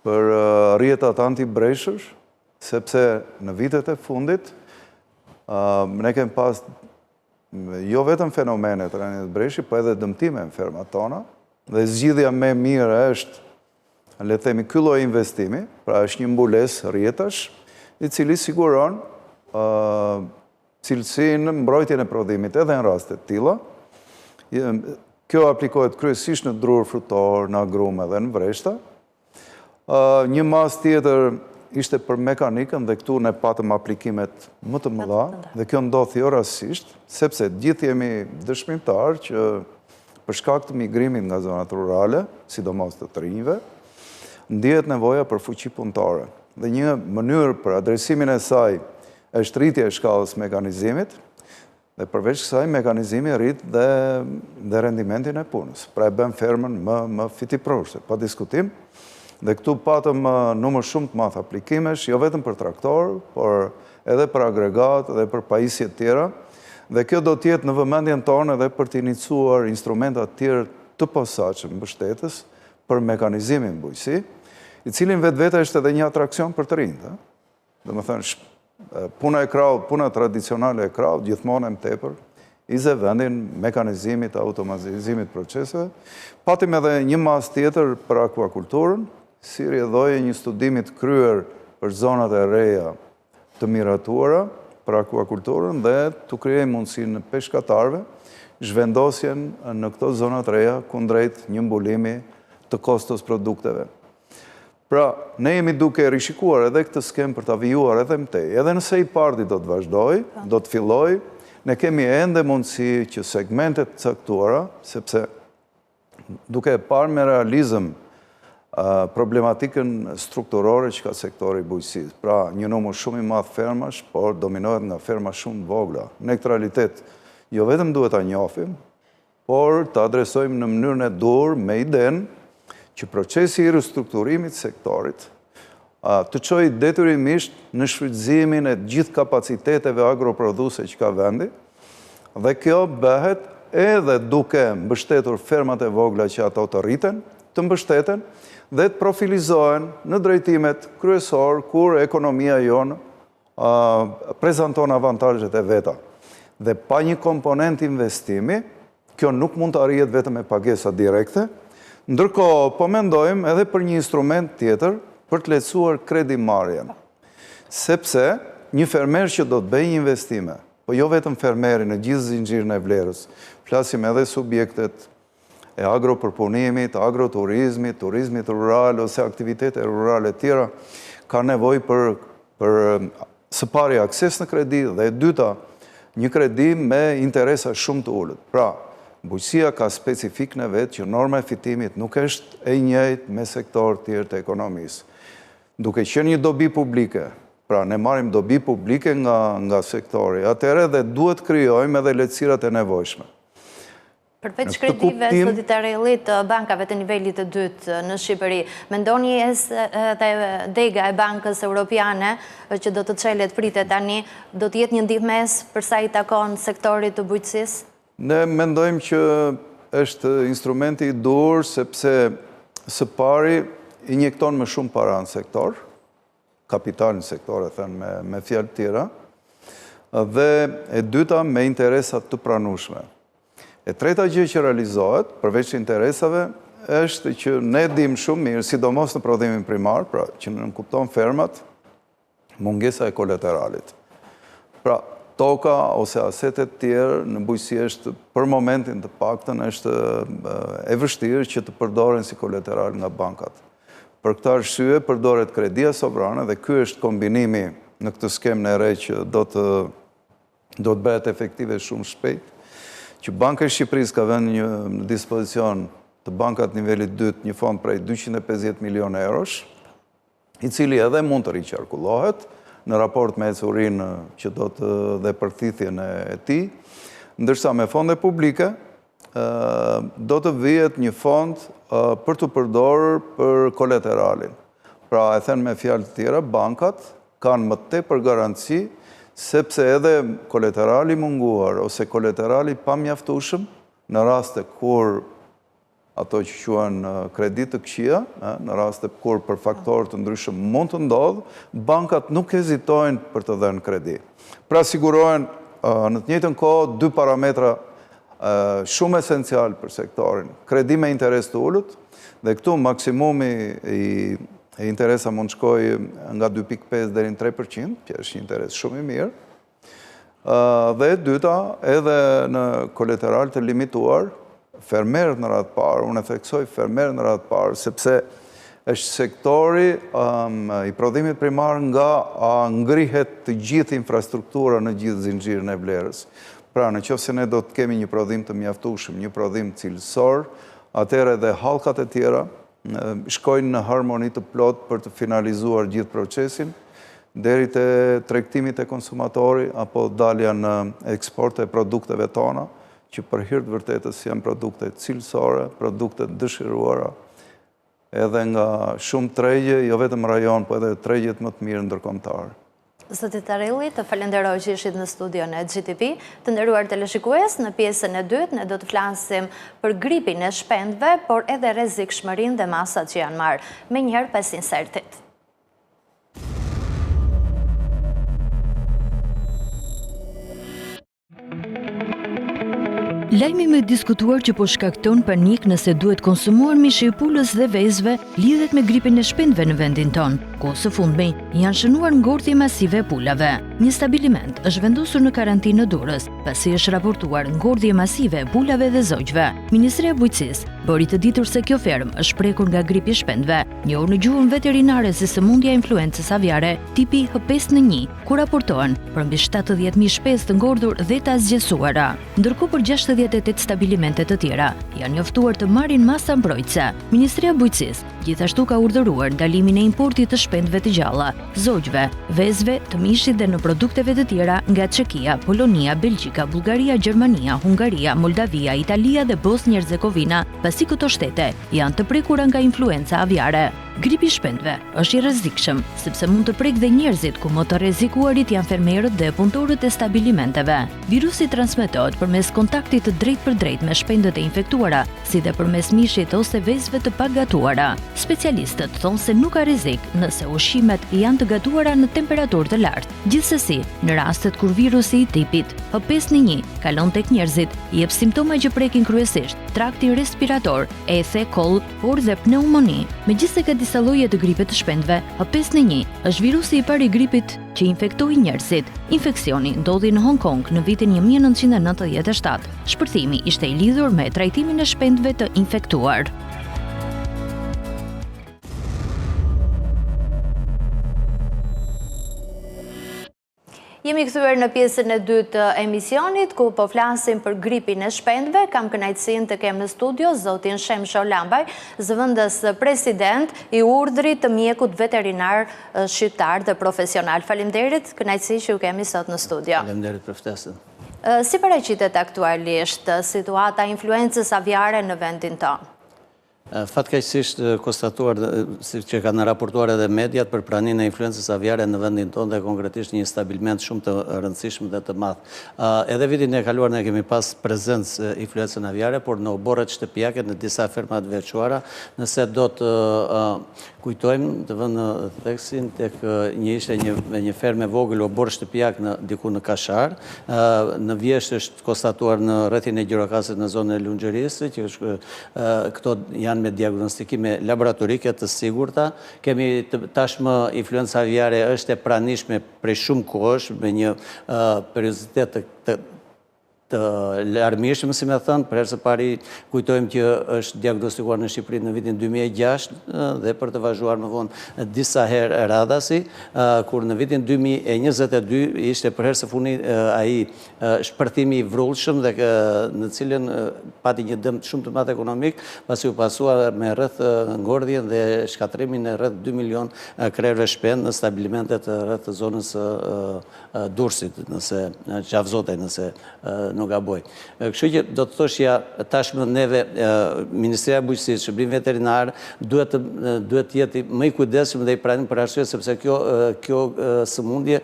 për rrjetat anti-breshësh, sepse në vitet e fundit ne kemi pas jo vetëm fenomenet rënjët breshi, po edhe dëmtime në fermat tona, dhe zgjidhja më e mirë është, le të themi, ky lloj investimi, pra është një mbulesë rrjetash, i cili siguron cilësinë, mbrojtjen e prodhimit edhe në raste të tilla. Kjo aplikohet kryesisht në drur frutor, në agrume dhe në vreshta. Një mas tjetër ishte për mekanikën, dhe këtu ne patëm aplikimet më të mëdha, dhe kjo ndodh jo rastësisht, sepse gjithë jemi dëshmitar që për shkak të migrimit nga zonat rurale, sidomos të të rinjve, ndihet nevoja për fuqi punëtore. Dhe një mënyrë për adresimin e saj është rritja e shkallës mekanizimit, dhe përveç kësaj mekanizimi rrit dhe rendimentin e punës. Pra e bën fermën më fitipruese, pa diskutim. Dhe këtu patëm numër shumë të madh aplikimesh, jo vetëm për traktor, por edhe për agregat dhe për pajisje të tjera. Dhe kjo do të jetë në vëmendjen tonë edhe për të inicuar instrumenta të tjerë të posaçëm mbështetës për mekanizimin bujqësi, i cilin vetvete është edhe një atraksion për të rinjtë. Domethënë, puna e kraut, puna tradicionale e kraut, gjithmonë më tepër i ze vendin mekanizimit, automatizimit proceseve. Patim edhe një mas tjetër për akvakulturën, si rrjedhoje një studimit kryer për zonat e reja të miratuara për akvakulturën dhe të krijojë mundësinë në peshkatarëve zhvendosjen në këto zonat reja kundrejt një mbulimi të kostos produkteve. Pra, ne jemi duke rishikuar edhe këtë skemë për të vijuar edhe mëtej. Edhe nëse i parti do të vazhdoj, do të filloj, ne kemi ende mundësi që segmentet caktuara, sepse duke e parë me realizëm problematikën strukturore që ka sektori bujqësisë. Pra, një numër shumë i madh fermash, por dominohet nga ferma shumë vogla. Ne këtë realitet jo vetëm duhet ta njohim, por ta adresojmë në mënyrën e dur me idenë që procesi i ristrukturimit të sektorit të çojë detyrimisht në shfrytëzimin e gjithë kapaciteteve agroprodhuese që ka vendi, dhe kjo bëhet edhe duke mbështetur fermat e vogla që ato të rriten, të mbështeten dhe të profilizohen në drejtimet kryesor kur ekonomia jonë prezanton avantazhet e veta. Dhe pa një komponent investimi, kjo nuk mund të arrihet vetëm me pagesa direkte. Ndërkohë, po mendojmë edhe për një instrument tjetër për të lehtësuar kredimarrjen. Sepse një fermer që do të bëjë investime, po jo vetëm fermeri në gjithë zinxhirin e vlerës, flasim edhe subjektet e agropërpunimit, agroturizmit, turizmit rural ose aktivitete rurale tjera, ka nevojë për së pari akses në kredi dhe e dyta një kredi me interesa shumë të ulët. Pra, bujqësia ka specifik në vetë që norma e fitimit nuk është e njëjtë me sektor tjerë të ekonomisë. Duke qenë një dobi publike, pra ne marrim dobi publike nga sektori, atëherë dhe duhet krijojmë edhe lehtësirat e nevojshme. Përveç kredive, zotit Arellit, bankave të nivelit të dytë në Shqipëri, mendoni edhe dega e Bankës Europiane që do të çelet pritet tani, do të jetë një ndihmës për sa i takon sektorit të bujqësisë? Ne mendojmë që është instrumenti i dur sepse së pari injekton më shumë para në sektor, kapital në sektor e thënë me fjalë tjera, dhe e dyta me interesat të pranueshme. E treta gjë që realizohet, përveç interesave, është që ne dim shumë mirë, sidomos në prodhimin primar, pra që në kupton fermat, mungesa e kolateralit. Pra, toka ose asetet tjerë në bujqësi është për momentin të paktën është e vështirë që të përdoren si kolateral nga bankat. Për këtë arsye përdoret kredia sovrane dhe ky është kombinimi në këtë skemë në re që do të bëhet efektive shumë shpejt, që Banka e Shqipërisë ka vënë në dispozicion të bankat nivelit 2 një fond prej 250 milion eurosh, i cili edhe mund të riqarkullohet në raport me ecurinë që do të dhe përthithjen e tij, ndërsa me fonde publike do të vihet një fond për të përdorur për kolateralin. Pra, e thënë me fjalë të tjera, bankat kanë më tepër garanci sepse edhe kolaterali munguar ose kolaterali pamjaftueshëm në raste kur ato që quhen kredi të këqija, në raste kur për faktorë të ndryshëm mund të ndodhë, bankat nuk hezitojnë për të dhënë kredi. Pra sigurohen në të njëjtën kohë dy parametra shumë esencial për sektorin. Kredi me interes të ulët, dhe këtu maksimumi e interesa mund shkoj nga 2.5 deri në 3%, që është një interes shumë i mirë. Dhe dyta, edhe në kolateral të limituar, fermerët në radhë parë, unë e theksoj fermerët në radhë parë, sepse është sektori i prodhimit primar nga ngrihet të gjithë infrastruktura në gjithë zinxhirin e vlerës. Pra, në qoftë se ne do të kemi një prodhim të mjaftueshëm, një prodhim cilësor, atëherë edhe hallkat e tjera shkojnë në harmoni të plot për të finalizuar gjithë procesin, deri te tregtimi te konsumatori apo dalja në eksport e produkteve tona, që për hir të vërtetës janë produkte cilësore, produkte dëshiruara, edhe nga shumë tregje, jo vetëm rajon, po edhe tregjet më të mirë ndërkombëtare. Zotit Arelli, të falenderoj që ishit në studion e GTV. Të nderuar teleshikues, në pjesën e dytë ne do të flasim për gripin e shpendëve, por edhe rrezikshmërinë dhe masat që janë marrë. Menjëherë pas insertit. Lajmi me diskutuar që po shkakton panik nëse duhet konsumuar mishi i pulës dhe vezëve lidhet me gripin e shpendëve në vendin ton. Kohë së fundmi janë shënuar ngordhje masive pulave. Një stabiliment është vendosur në karantinë në Durrës, pasi është raportuar ngordhje masive pulave dhe zogjve. Ministria e Bujqësisë bëri të ditur se kjo fermë është prekur nga gripi i shpendëve, njohur në gjuhën veterinare si sëmundja e influencës aviare tipi H5N1, ku raportohen për mbi 70.000 shpesë të ngordhur dhe të asgjësuara. Ndërkohë për 68 stabilimente të tjera janë njoftuar të marrin masa mbrojtëse. Ministria e Bujqësisë gjithashtu ka urdhëruar ndalimin e importit të shpendëve të gjalla, zogjve, vezëve, të mishit dhe në produkteve të tjera nga Çekia, Polonia, Belgjika, Bullgaria, Gjermania, Hungaria, Moldavia, Italia dhe Bosnjë Hercegovina, pasi këto shtete janë të prekura nga influenca aviare. Gripi i shpendëve është i rrezikshëm sepse mund të prekë dhe njerëzit, ku më të rrezikuarit janë fermerët dhe punëtorët e stabilimenteve. Virusi transmetohet përmes kontaktit të drejtë për drejtë me shpendët e infektuara, si dhe përmes mishit ose vezëve të pagatuara. Specialistët thonë se nuk ka rrezik nëse ushqimet janë të gatuara në temperaturë të lartë. Gjithsesi, në rastet kur virusi i tipit H5N1 kalon tek njerëzit, jep simptoma që prekin kryesisht traktin respirator, ethe, koll, por dhe pneumoni. Megjithëse ka disa lloje të gripit të shpendëve. H5N1 është virusi i parë i gripit që infektoi njerëzit. Infeksioni ndodhi në Hong Kong në vitin 1997. Shpërthimi ishte i lidhur me trajtimin e shpendëve të infektuar. Jemi kthyer në pjesën e dytë të emisionit, ku po flasim për gripin e shpendëve. Kam kënaqësinë të kem në studio zotin Shem Sholambaj, zëvendës president i urdhrit të mjekut veterinar shqiptar dhe profesional. Faleminderit, kënaqësi që ju kemi sot në studio. Faleminderit për ftesën. Si paraqitet aktualisht situata influencës aviare në vendin tonë? Fatkeqësisht konstatuar, si që kanë raportuar edhe mediat, për praninë e influencës aviare në vendin tonë dhe konkretisht një stabilment shumë të rëndësishëm dhe të madh. Edhe vitin e kaluar ne kemi pas prezencë influencën aviare, por në oborret shtëpiake në disa ferma të veçuara, nëse do të kujtojmë të vënë theksin tek një fermë e vogël obor shtëpiak diku në Kashar, në Vjesht është konstatuar në rrethin e Gjirokasit në zonën e Lungjerisë, që është këto janë me diagnostikime laboratorike të sigurta. Kemi tashmë influenca aviare është e pranishme prej shumë kohësh, me një periozitet të larmishëm, si me thënë, për herë së pari kujtojmë që është diagnostikuar në Shqipëri në vitin 2006 dhe për të vazhduar më vonë disa herë radhasi, kur në vitin 2022 ishte për herë së fundi ai shpërthimi i vrullshëm dhe në cilën pati një dëm shumë të madh ekonomik, pasi u pasua me rreth ngordhjen dhe shkatrimin e rreth 2 milion krerëve shpend në stabilimentet rreth zonës Durrësit, nëse Qafzotaj, nëse nuk gaboj. Kështu që do të thoshja tashmë neve Ministria e Bujqësisë, Shërbimi Veterinar duhet të jetë më i kujdesshëm dhe i pranim për arsye sepse kjo sëmundje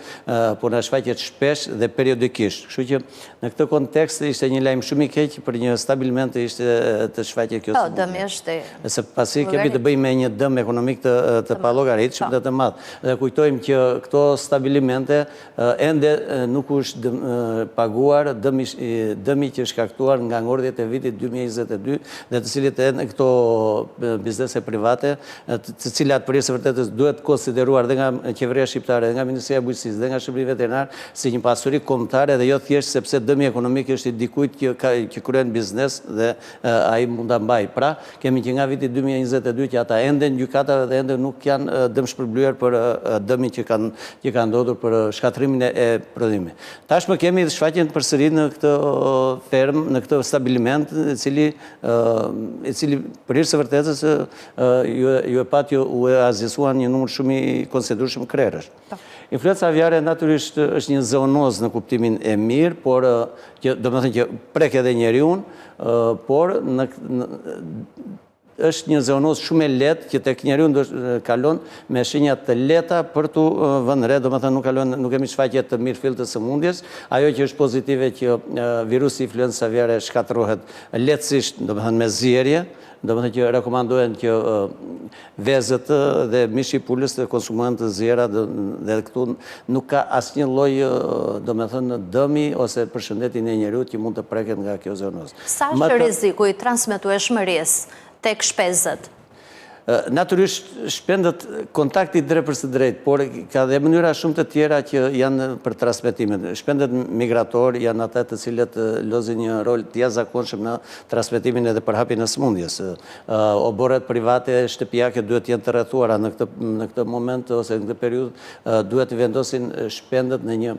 po na shfaqet shpesh dhe periodikisht. Kështu që në këtë kontekst ishte një lajm shumë i keq për një stabilment ishte të shfaqet kjo sëmundje. Dëmi është. Se pasi kemi të bëjmë me një dëm ekonomik të pallogaritshëm dhe të madh. Dhe kujtojmë që këto stabilimente ende nuk është paguar dëmi që shkaktuar nga ngordhjet e vitit 2022 dhe të cilit e në këto biznese private, të cilat për së vërtetës duhet konsideruar dhe nga qeveria shqiptare, dhe nga Ministria e Bujqësisë, dhe nga Shërbimi Veterinar si një pasuri kombëtare dhe jo thjesht sepse dëmi ekonomik është i dikujt që kryen biznes dhe ai mund ta mbaj. Pra, kemi që nga viti 2022 që ata ende në gjykatave dhe ende nuk janë dëm shpërblyer për dëmin që kanë ndodhur për shkatrimin e prodhimit. Tashmë kemi shfaqjen përsëri në këtë ferm, në këtë stabiliment, i cili për hir të vërtetës ju e pat u azisuan një numër shumë i konsiderueshëm krerësh. Influenca aviare natyrisht është një zoonoz në kuptimin e mirë, por domethënë që prek edhe njeriu, por është një zoonoz shumë e lehtë që tek njeriu kalon me shenja të lehta për tu vënë re, domethënë nuk kemi shfaqje të mirë fill të sëmundjes. Ajo që është pozitive që virusi influencës aviare shkatërrohet lehtësisht, domethënë me zjerje, domethënë që rekomandohen që vezët dhe mishi i pulës të konsumohen të zjera dhe këtu nuk ka asnjë lloj domethënë dëmi ose për shëndetin e njeriu që mund të preket nga kjo zoonozë. Sa është rreziku i transmetueshmërisë tek shpezët? Natyrisht shpendët kontakti drejt për së drejt, por ka dhe mënyra shumë të tjera që janë për transmetimin. Shpendët migrator janë ata të cilët lozin një rol të jashtëzakonshëm në transmetimin edhe përhapjen e sëmundjes. Oborret private shtëpiake duhet të jenë të rrethuara në këtë moment ose në këtë periudhë duhet të vendosin shpendët në një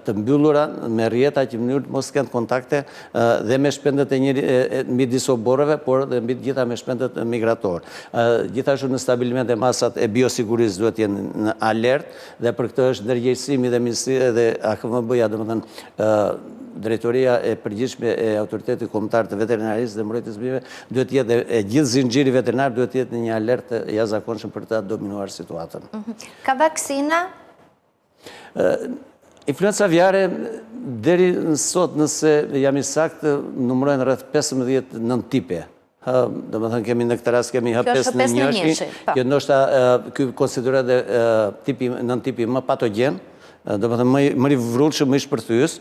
të mbyllura me rrjeta që në mënyrë të mos kenë kontakte dhe me shpendët e midis oborreve, por dhe mbi të gjitha me shpendët migrator. Gjithashtu në stabiliment e masat e biosigurisë duhet jenë në alert dhe për këtë është ndërgjegjësimi dhe Ministria dhe AKVB-ja, domethënë Drejtoria e Përgjithshme e Autoritetit Kombëtar të Veterinarisë dhe Mbrojtjes së Bimeve duhet jetë e gjithë zinxhiri veterinar duhet jetë në një alert jashtëzakonshëm për të dominuar situatën. Ka vaksina? Influenca aviare deri sot, nëse jam i saktë, numërojnë rreth 15 nën tipe. Do më thënë kemi në këtë rast kemi H5N1, që ndoshta ky konsiderohet nën tipi më patogen, do më thënë më i vrullshëm, më i shpërthyes.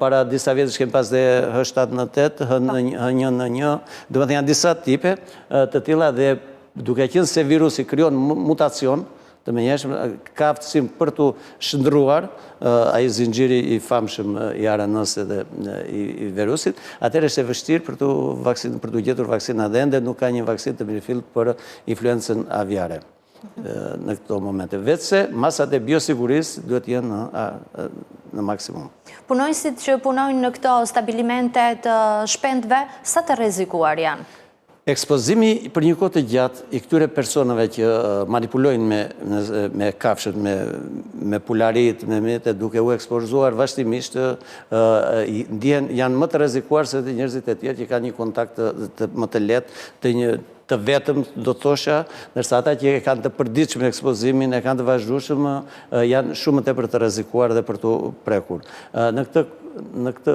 Para disa vjetësh kemi pas dhe H7N8, H1N1, do më thënë janë disa tipe të tilla dhe duke qenë se virusi krijon mutacion, të menjëshme, ka aftësim për të shndruar ai zinxhiri i famshëm i RNA-s dhe i virusit, atëherë është e vështirë për të gjetur vaksina dhe ende nuk ka një vaksinë të mirëfillt për influencën aviare në këto momente. Vetëse masat e biosigurisë duhet jenë në maksimum. Punojësit që punojnë në këto stabilimente të shpendve, sa të rrezikuar janë? Ekspozimi për një kohë të gjatë i këtyre personave që manipulojnë me kafshët, me pularit, me mete, duke u ekspozuar vazhdimisht, janë më të rrezikuar se të njerëzit e tjerë që kanë një kontakt më të lehtë, të vetëm, do të thosha, ndërsa ata që kanë të përditshëm ekspozimin, e kanë të vazhdueshëm, janë shumë tepër të rrezikuar dhe për të prekur. Në këtë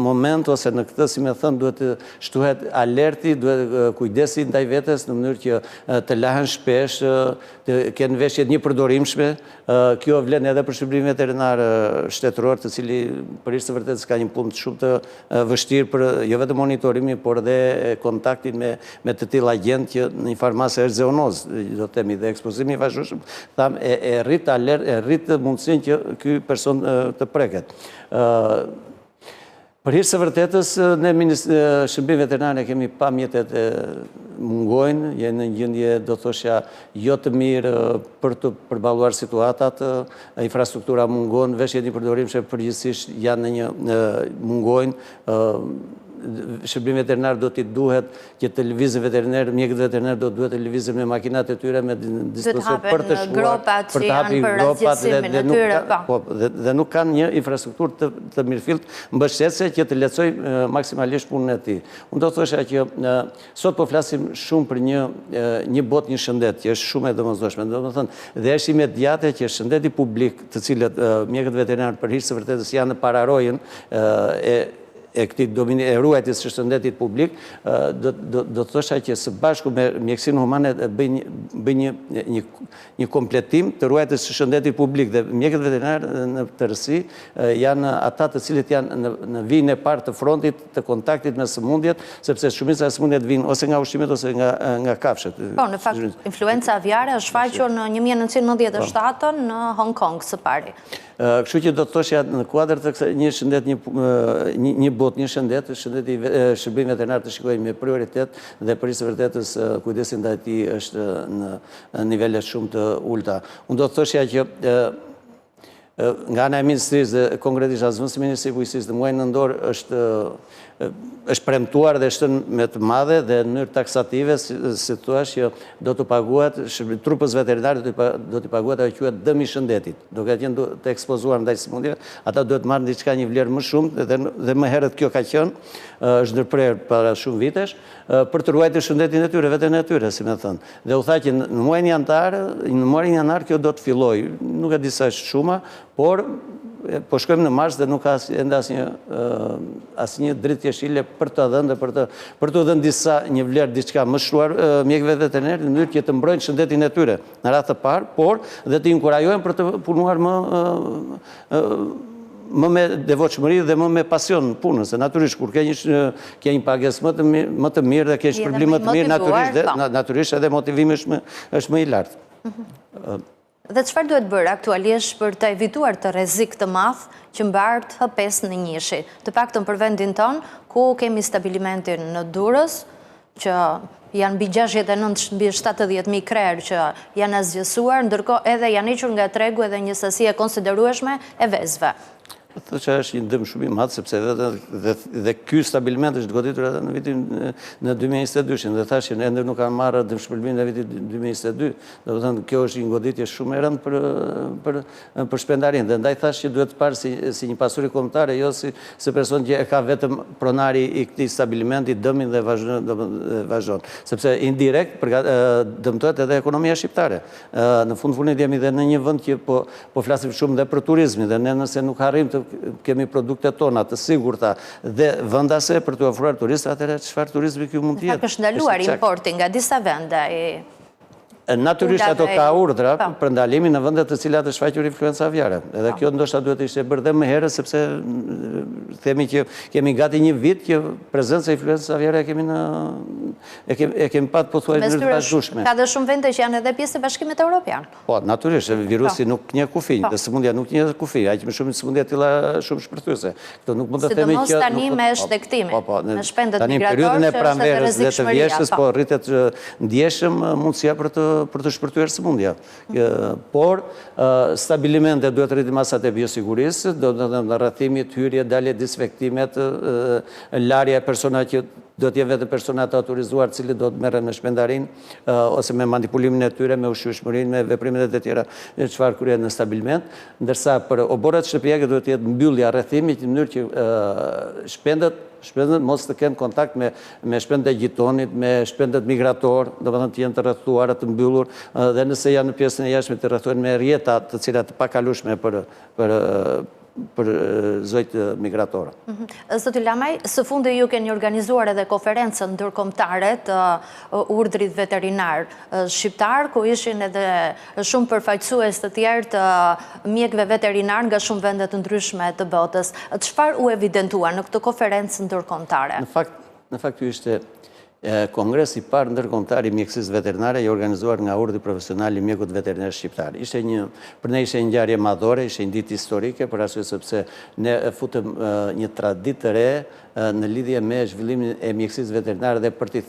moment, ose në këtë, si me thënë, duhet të shtuhet alerti, duhet kujdesi ndaj vetes në mënyrë që të lahen shpesh, të kenë veshjet një përdorimshme. Kjo vlen edhe për Shërbimin Veterinar Shtetëror, të cili përveç së vërtetës ka një punë shumë të vështirë për jo vetëm monitorimin, por edhe kontaktin me të tillë agent që në një farmase është zoonoz, do të themi, dhe ekspozimi i vazhdueshëm, tham e rrit mundësinë që ky person të preket. Për hir së vërtetës, ne Shërbimi Veterinar kemi pa mjetet mungojnë, jenë në gjendje, do thosha, jo të mirë për të përballuar situatat, infrastruktura mungon, veshjet një përdorimshme përgjithsisht janë në një mungojnë. Shërbimi Veterinar do t'i duhet që të lëvizën veterinar, mjekët veterinar do duhet të lëvizën me makinat e tyre, me dispozicion për të shkuar, për të hapi gropat dhe nuk kanë një infrastrukturë të mirëfillt mbështetëse që të lehtësoj maksimalisht punën e tij. Unë do thosha që sot po flasim shumë për një botë, një shëndet që është shumë e domosdoshme. Domethënë dhe është imediate që shëndeti publik, të cilët mjekët veterinar për hir të vërtetës janë në pararojën e këtij ruajtjes së shëndetit publik, do të thosha që së bashku me mjekësinë humane bëjnë një kompletim të ruajtjes së shëndetit publik dhe mjekët veterinar në tërësi janë ata të cilët janë në vijën e parë të frontit të kontaktit me sëmundjet, sepse shumica e sëmundjet vijnë ose nga ushqimet ose nga kafshët. Po, në fakt, influenca aviare është shfaqur në 1997 në Hong Kong së pari. Kështu që do të thosha në kuadër të një shëndet, një botë, një shëndet, Shërbimi Veterinar të shikojë me prioritet dhe për së vërtetës kujdesi ndaj tij është në nivele shumë të ulta. Unë do të thosha që nga ana e Ministrisë dhe konkretisht Zëvendësi i Ministrisë së Bujqësisë në muajin nëntor është premtuar dhe shtën me të madhe dhe në mënyrë taksative, si thua që do të paguhet trupës veterinare, do të paguhet ajo quhet dëmi i shëndetit. Duke qenë të ekspozuar ndaj sëmundjeve, ata duhet marrin diçka një vlerë më shumë dhe më herët kjo ka qenë, është ndërprerë para shumë vitesh, për të ruajtur shëndetin e tyre, veten e tyre, si më thënë. Dhe u tha që në muajin janar kjo do të fillojë, nuk e di sa është shuma, por po shkojmë në mars dhe nuk ka ende asnjë dritë jeshile për të dhënë dhe për të dhënë një vlerë diçka më shruar mjekëve veterinar në mënyrë që të mbrojnë shëndetin e tyre në radhë të parë, por dhe të inkurajojnë për të punuar më me devotshmëri dhe më me pasion punën, se natyrisht kur ke një pagesë më të mirë dhe ke një shpërblim më të mirë, natyrisht edhe motivimi është më i lartë. Dhe çfarë duhet bërë aktualisht për të evituar të rrezik të madh që mbartë hapes në njëshi, të paktën për vendin ton, ku kemi stabilimentin në Durrës, që janë mbi 69 mbi 70.000 krerë që janë azgjësuar, ndërkohë edhe janë hequr nga tregu edhe një sasi e konsiderueshme e vezëve. Thë që është një dëm shumë i madh, sepse dhe ky stabilment është goditur edhe në vitin në 2022, dhe thashë që ende nuk kanë marrë dëmshpërblimin në vitin 2022, do të thënë kjo është një goditje shumë e rëndë për shpendarinë, dhe ndaj thashë që duhet parë si një pasuri kombëtare, jo si person që e ka vetëm pronari i këtij stabilimenti dëmin dhe vazhdon, sepse indirekt dëmtohet edhe ekonomia shqiptare. Në fundit jemi dhe në një vend që po flasim shumë dhe për turizmin, dhe ne nëse nuk harrim të kemi produktet tona të sigurta dhe vendase për të ofruar turistëve, atëherë çfarë turizmi ky mund të jetë? Ka ndaluar importi nga disa vende. Natyrisht ato ka urdhra për ndalimin në vendet të cilat është shfaqur influenca aviare. Edhe kjo ndoshta duhet ishte bërë dhe më herë, sepse themi që kemi gati një vit që prezenca e influencës aviare e kemi pat pothuajse në mënyrë të vazhdueshme. Ka dhe shumë vende që janë edhe pjesë e Bashkimit Evropian. Po, natyrisht, virusi nuk njeh kufi, dhe sëmundja nuk njeh kufi, aq më shumë sëmundja tilla shumë shpërthyese. Këto nuk mund të themi që tani me shtektimin, me shpendët migratorë, periudhën e pranverës dhe të vjeshtës, po rritet ndjeshëm mundësia për të shpërthyer sëmundja. Por stabilimente duhet rriti masat e biosigurisë, do të thënë rrethimit, hyrje, dalje, disinfektimet, larja e personave që do t'je vetë personat autorizuar cili do të merren me shpendarin, ose me manipulimin e tyre, me ushqyeshmërinë, me veprimet e tjera çfarë kryen në stabilment, ndërsa për oborrat shtëpiake duhet të jetë mbyllja rrethimit në mënyrë që shpendët mos të kenë kontakt me shpendët e gjitonit, me shpendët migrator, do të thënë të jenë të rrethuara, të mbyllur, dhe nëse janë në pjesën e jashtme të rrethuar me rjeta të cilat të pakalueshme për zojt migratorë. Zoti Lamaj, së fundi ju keni organizuar edhe konferencën ndërkombëtare të urdhrit veterinar shqiptar, ku ishin edhe shumë përfaqësues të tjerë të mjekëve veterinar nga shumë vende të ndryshme të botës. Çfarë u evidentua në këtë konferencë ndërkombëtare? Në fakt ky ishte kongresi i parë ndërkombëtar i mjekësisë veterinare i organizuar nga Urdhri Profesional i Mjekut Veterinar Shqiptar. Për ne ishte një ngjarje madhore, ishte një ditë historike, për arsye sepse ne futëm një traditë të re në lidhje me zhvillimin e mjekësisë veterinare dhe për t'i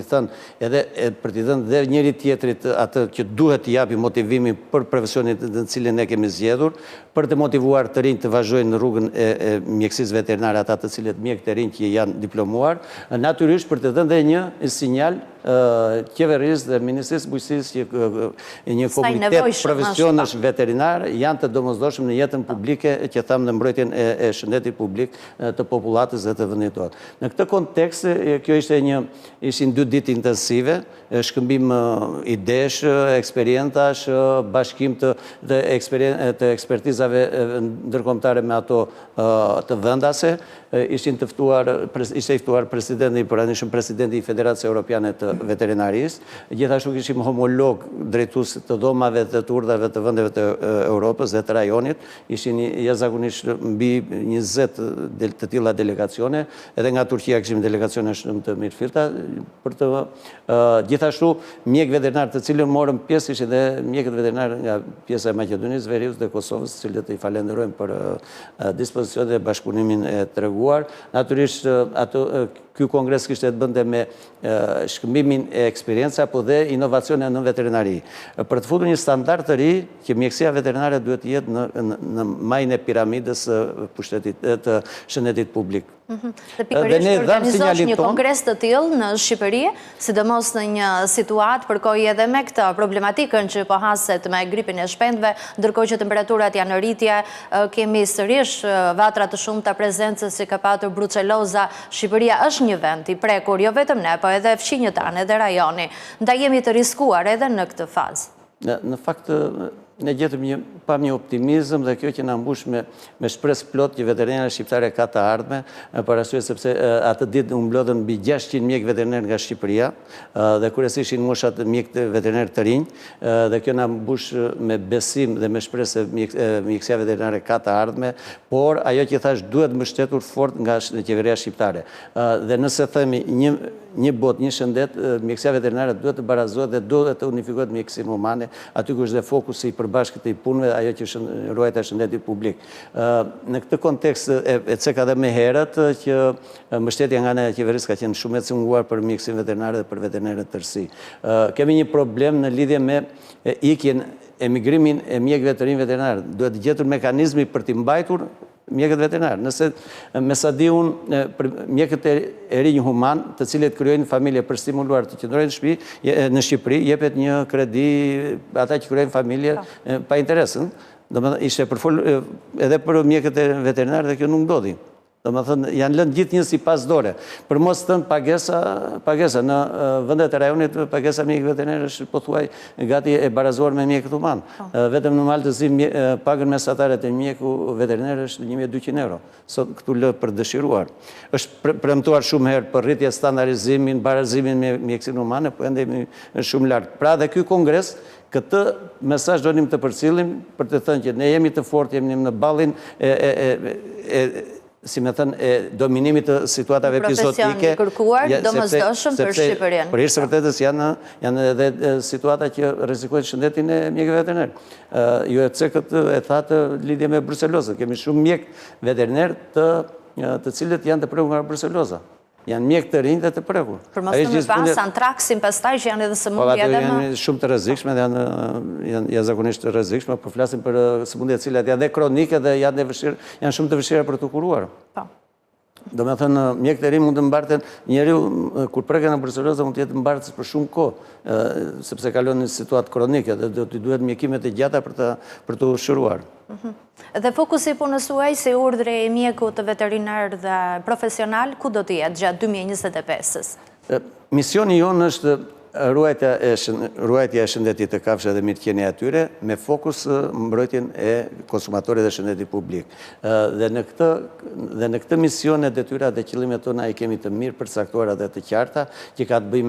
thënë dhe njëri tjetrit atë që duhet t'i japi motivimin për profesionin në cilin ne kemi zgjedhur, për të motivuar të rinj të vazhdojnë në rrugën e mjekësisë veterinare, ata të cilët mjekët e rinj që janë diplomuar, natyrisht për të dhënë dhe një sinjal qeverisë dhe Ministrisë Bujqësisë që një komunitet profesionësh veterinar janë të domosdoshëm në jetën publike që thamë në mbrojtjen e shëndetit publik të popullatës dhe të vendit tonë. Në këtë kontekst, kjo ishin 2 ditë intensive, shkëmbim idesh, eksperientash, bashkim të ekspertizave ndërkombëtare me ato të vendase, ishte i ftuar presidenti i Federatës Europiane të Veterinarisë, gjithashtu kishim homolog drejtues të dhomave dhe të urdhave të vendeve të Europës dhe të rajonit, ishin jashtëzakonisht mbi 20 të tilla delegacione, edhe nga Turqia kishim delegacione shumë të mirëfillta, për të gjithashtu mjek veterinar të cilën morën pjesë ishin dhe mjekët veterinar nga pjesa e Maqedonisë, Veriut dhe Kosovës, të cilët i falenderojmë për dispozicionet e bashkëpunimin e treguar. Natyrisht ky kongres kishte të bënte me shkëmbimin e eksperjenca, po dhe inovacione në veterinari. Për të futur një standard të ri, që mjekësia veterinare duhet të jetë në majën e piramidës të shëndetit publik. Dhe pikërisht organizosh një kongres të tillë në Shqipëri, sidomos në një situatë përkoj edhe me këtë problematikën që po haset me gripin e shpendëve, ndërkohë që temperaturat janë në rritje, kemi sërish vatra të shumta prezencës si ka patur brucelloza. Shqipëria është një vend i prekur, jo vetëm ne, po edhe fqinjët tanë edhe rajoni. Ndaj jemi të riskuar edhe në këtë fazë. Në fakt, ne gjetëm një optimizëm dhe kjo që na mbush me shpresë plot që veterinarët shqiptarë ka të ardhme, për arsye sepse atë ditë u mblodhën mbi 600 mjekë veterinar nga Shqipëria dhe kryesisht ishin moshat mjekë veterinar të rinj, dhe kjo na mbush me besim dhe me shpresë se mjekësia veterinare ka të ardhme, por ajo që thash duhet mbështetur fort nga qeveria shqiptare. Dhe nëse themi një botë, një shëndet, mjekësia veterinare duhet të barazohet dhe duhet të unifikohet mjekësinë humane, aty ku është dhe fokusi i përbashkët i punëve, ajo që ruajtja e shëndetit publik. Në këtë kontekst e ceka dhe me herët që mbështetja nga ana e qeverisë ka qenë shumë e cunguar për mjekësinë veterinare dhe për veterinarët tërësi. Kemi një problem në lidhje me ikjen, emigrimin e mjekëve të rinj veterinar. Duhet gjetur mekanizmi për t'i mbajtur mjekët veterinar. Nëse me sa di unë, mjekët e rinj human, të cilët krijojnë familje për stimuluar të qëndrojnë në Shqipëri, jepet një kredi ata që krijojnë familje pa interesën. Domethënë ishte përfol edhe për mjekët e veterinar dhe kjo nuk ndodhi. Do më thënë, janë lënë gjithë një si pas dore. Për mos të në pagesa, në vëndet e rajonit, pagesa mjekë veteriner është po thuaj gati e barazuar me mjekët human. Vetëm në maltësim pagën mesatare të mjeku veteriner është 1.200 euro. Sot këtu lë për dëshiruar. është premtuar shumë herë për rritje standardizimin, barazimin me mjekësinë humane, po ende është shumë lartë. Pra dhe ky kongres, këtë mesazh donim të përcjellim për të thënë që ne jemi të fortë, jemi në ballin si me thënë, dominimit të situatave epizodike. Profesion i kërkuar, domosdoshëm për Shqipërinë. Për së vërtetës janë edhe situata që rrezikojnë shëndetin e mjekëve veteriner. Ju e cekët e thatë lidhje me bruselozën. Kemi shumë mjek veteriner të cilët janë të prekur nga bruseloza. Janë mjek të rinj dhe të prekur. Për mos të më pas, antraksin pastaj që janë edhe sëmundje edhe më... Janë shumë të rrezikshme, janë zakonisht të rrezikshme, por flasim për sëmundje të cilat janë dhe kronike dhe janë shumë të vështira për të kuruar. Do me thënë, mjek të rinj mund të mbarten, njeriu kur preken në bruseloza mund të jetë mbartës për shumë kohë, sepse kalon në situatë kronike dhe do t'i duhet mjekimet e gjata për të ushqyruar. Dhe fokusi punës tuaj si urdhre e mjeku të veterinar dhe profesional, ku do të jetë gjatë 2025-ës? Misioni jonë është ruajtja e shëndetit të kafshëve dhe mirëqenia e tyre, me fokus mbrojtjen e konsumatorit dhe shëndetit publik. Dhe në këtë mision e detyrat dhe qëllimet tona i kemi të mirë përcaktuara dhe të qarta, që ka të bëjë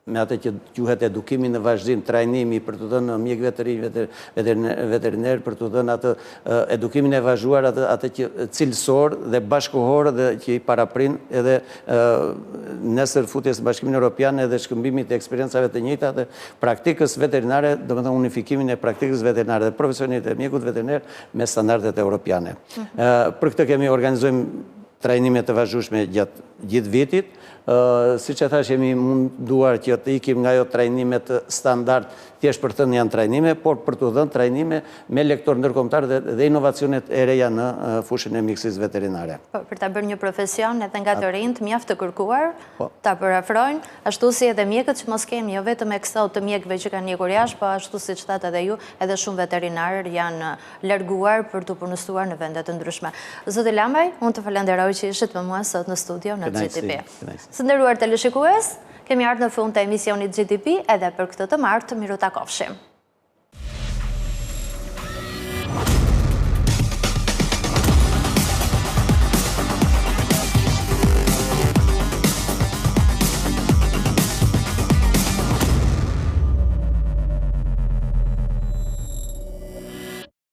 me atë që quhet edukimin në vazhdim, trajnimi për të dhënë mjekëve të rinj veteriner, për të dhënë atë edukimin e vazhduar, atë që cilësor dhe bashkohor dhe që i paraprin edhe nesër futjes në Bashkimin Evropian edhe shkëmbimit e eksperiencave të njëjta dhe praktikës veterinare, do të thonë unifikimin e praktikës veterinare dhe profesionit e mjekut veteriner me standardet europiane. Për këtë organizojmë trajnime të vazhdueshme gjatë gjithë vitit. Si që thash, jemi munduar që të ikim nga jo trajnimet standard, thjesht për thënë janë trajnime, por për të dhënë trajnime me lektor ndërkombëtar dhe inovacionet e reja në fushën e mjekësisë veterinare. Për ta bërë një profesion edhe nga të rinjt mjaft të kërkuar, ta përafrojnë, ashtu si edhe mjekët që mos kemi, jo vetëm e kësaj të mjekëve që kanë ikur jashtë, po ashtu siç thatë edhe ju, edhe shumë veterinarë janë larguar për të punësuar në vende të ndryshme. Zoti Lamaj, unë të falenderoj që ishit me mua sot në studio në GTP. Së nderuar teleshikues, kemi ardhur në fund të emisionit GTP edhe për këtë të martë, miru takofshim.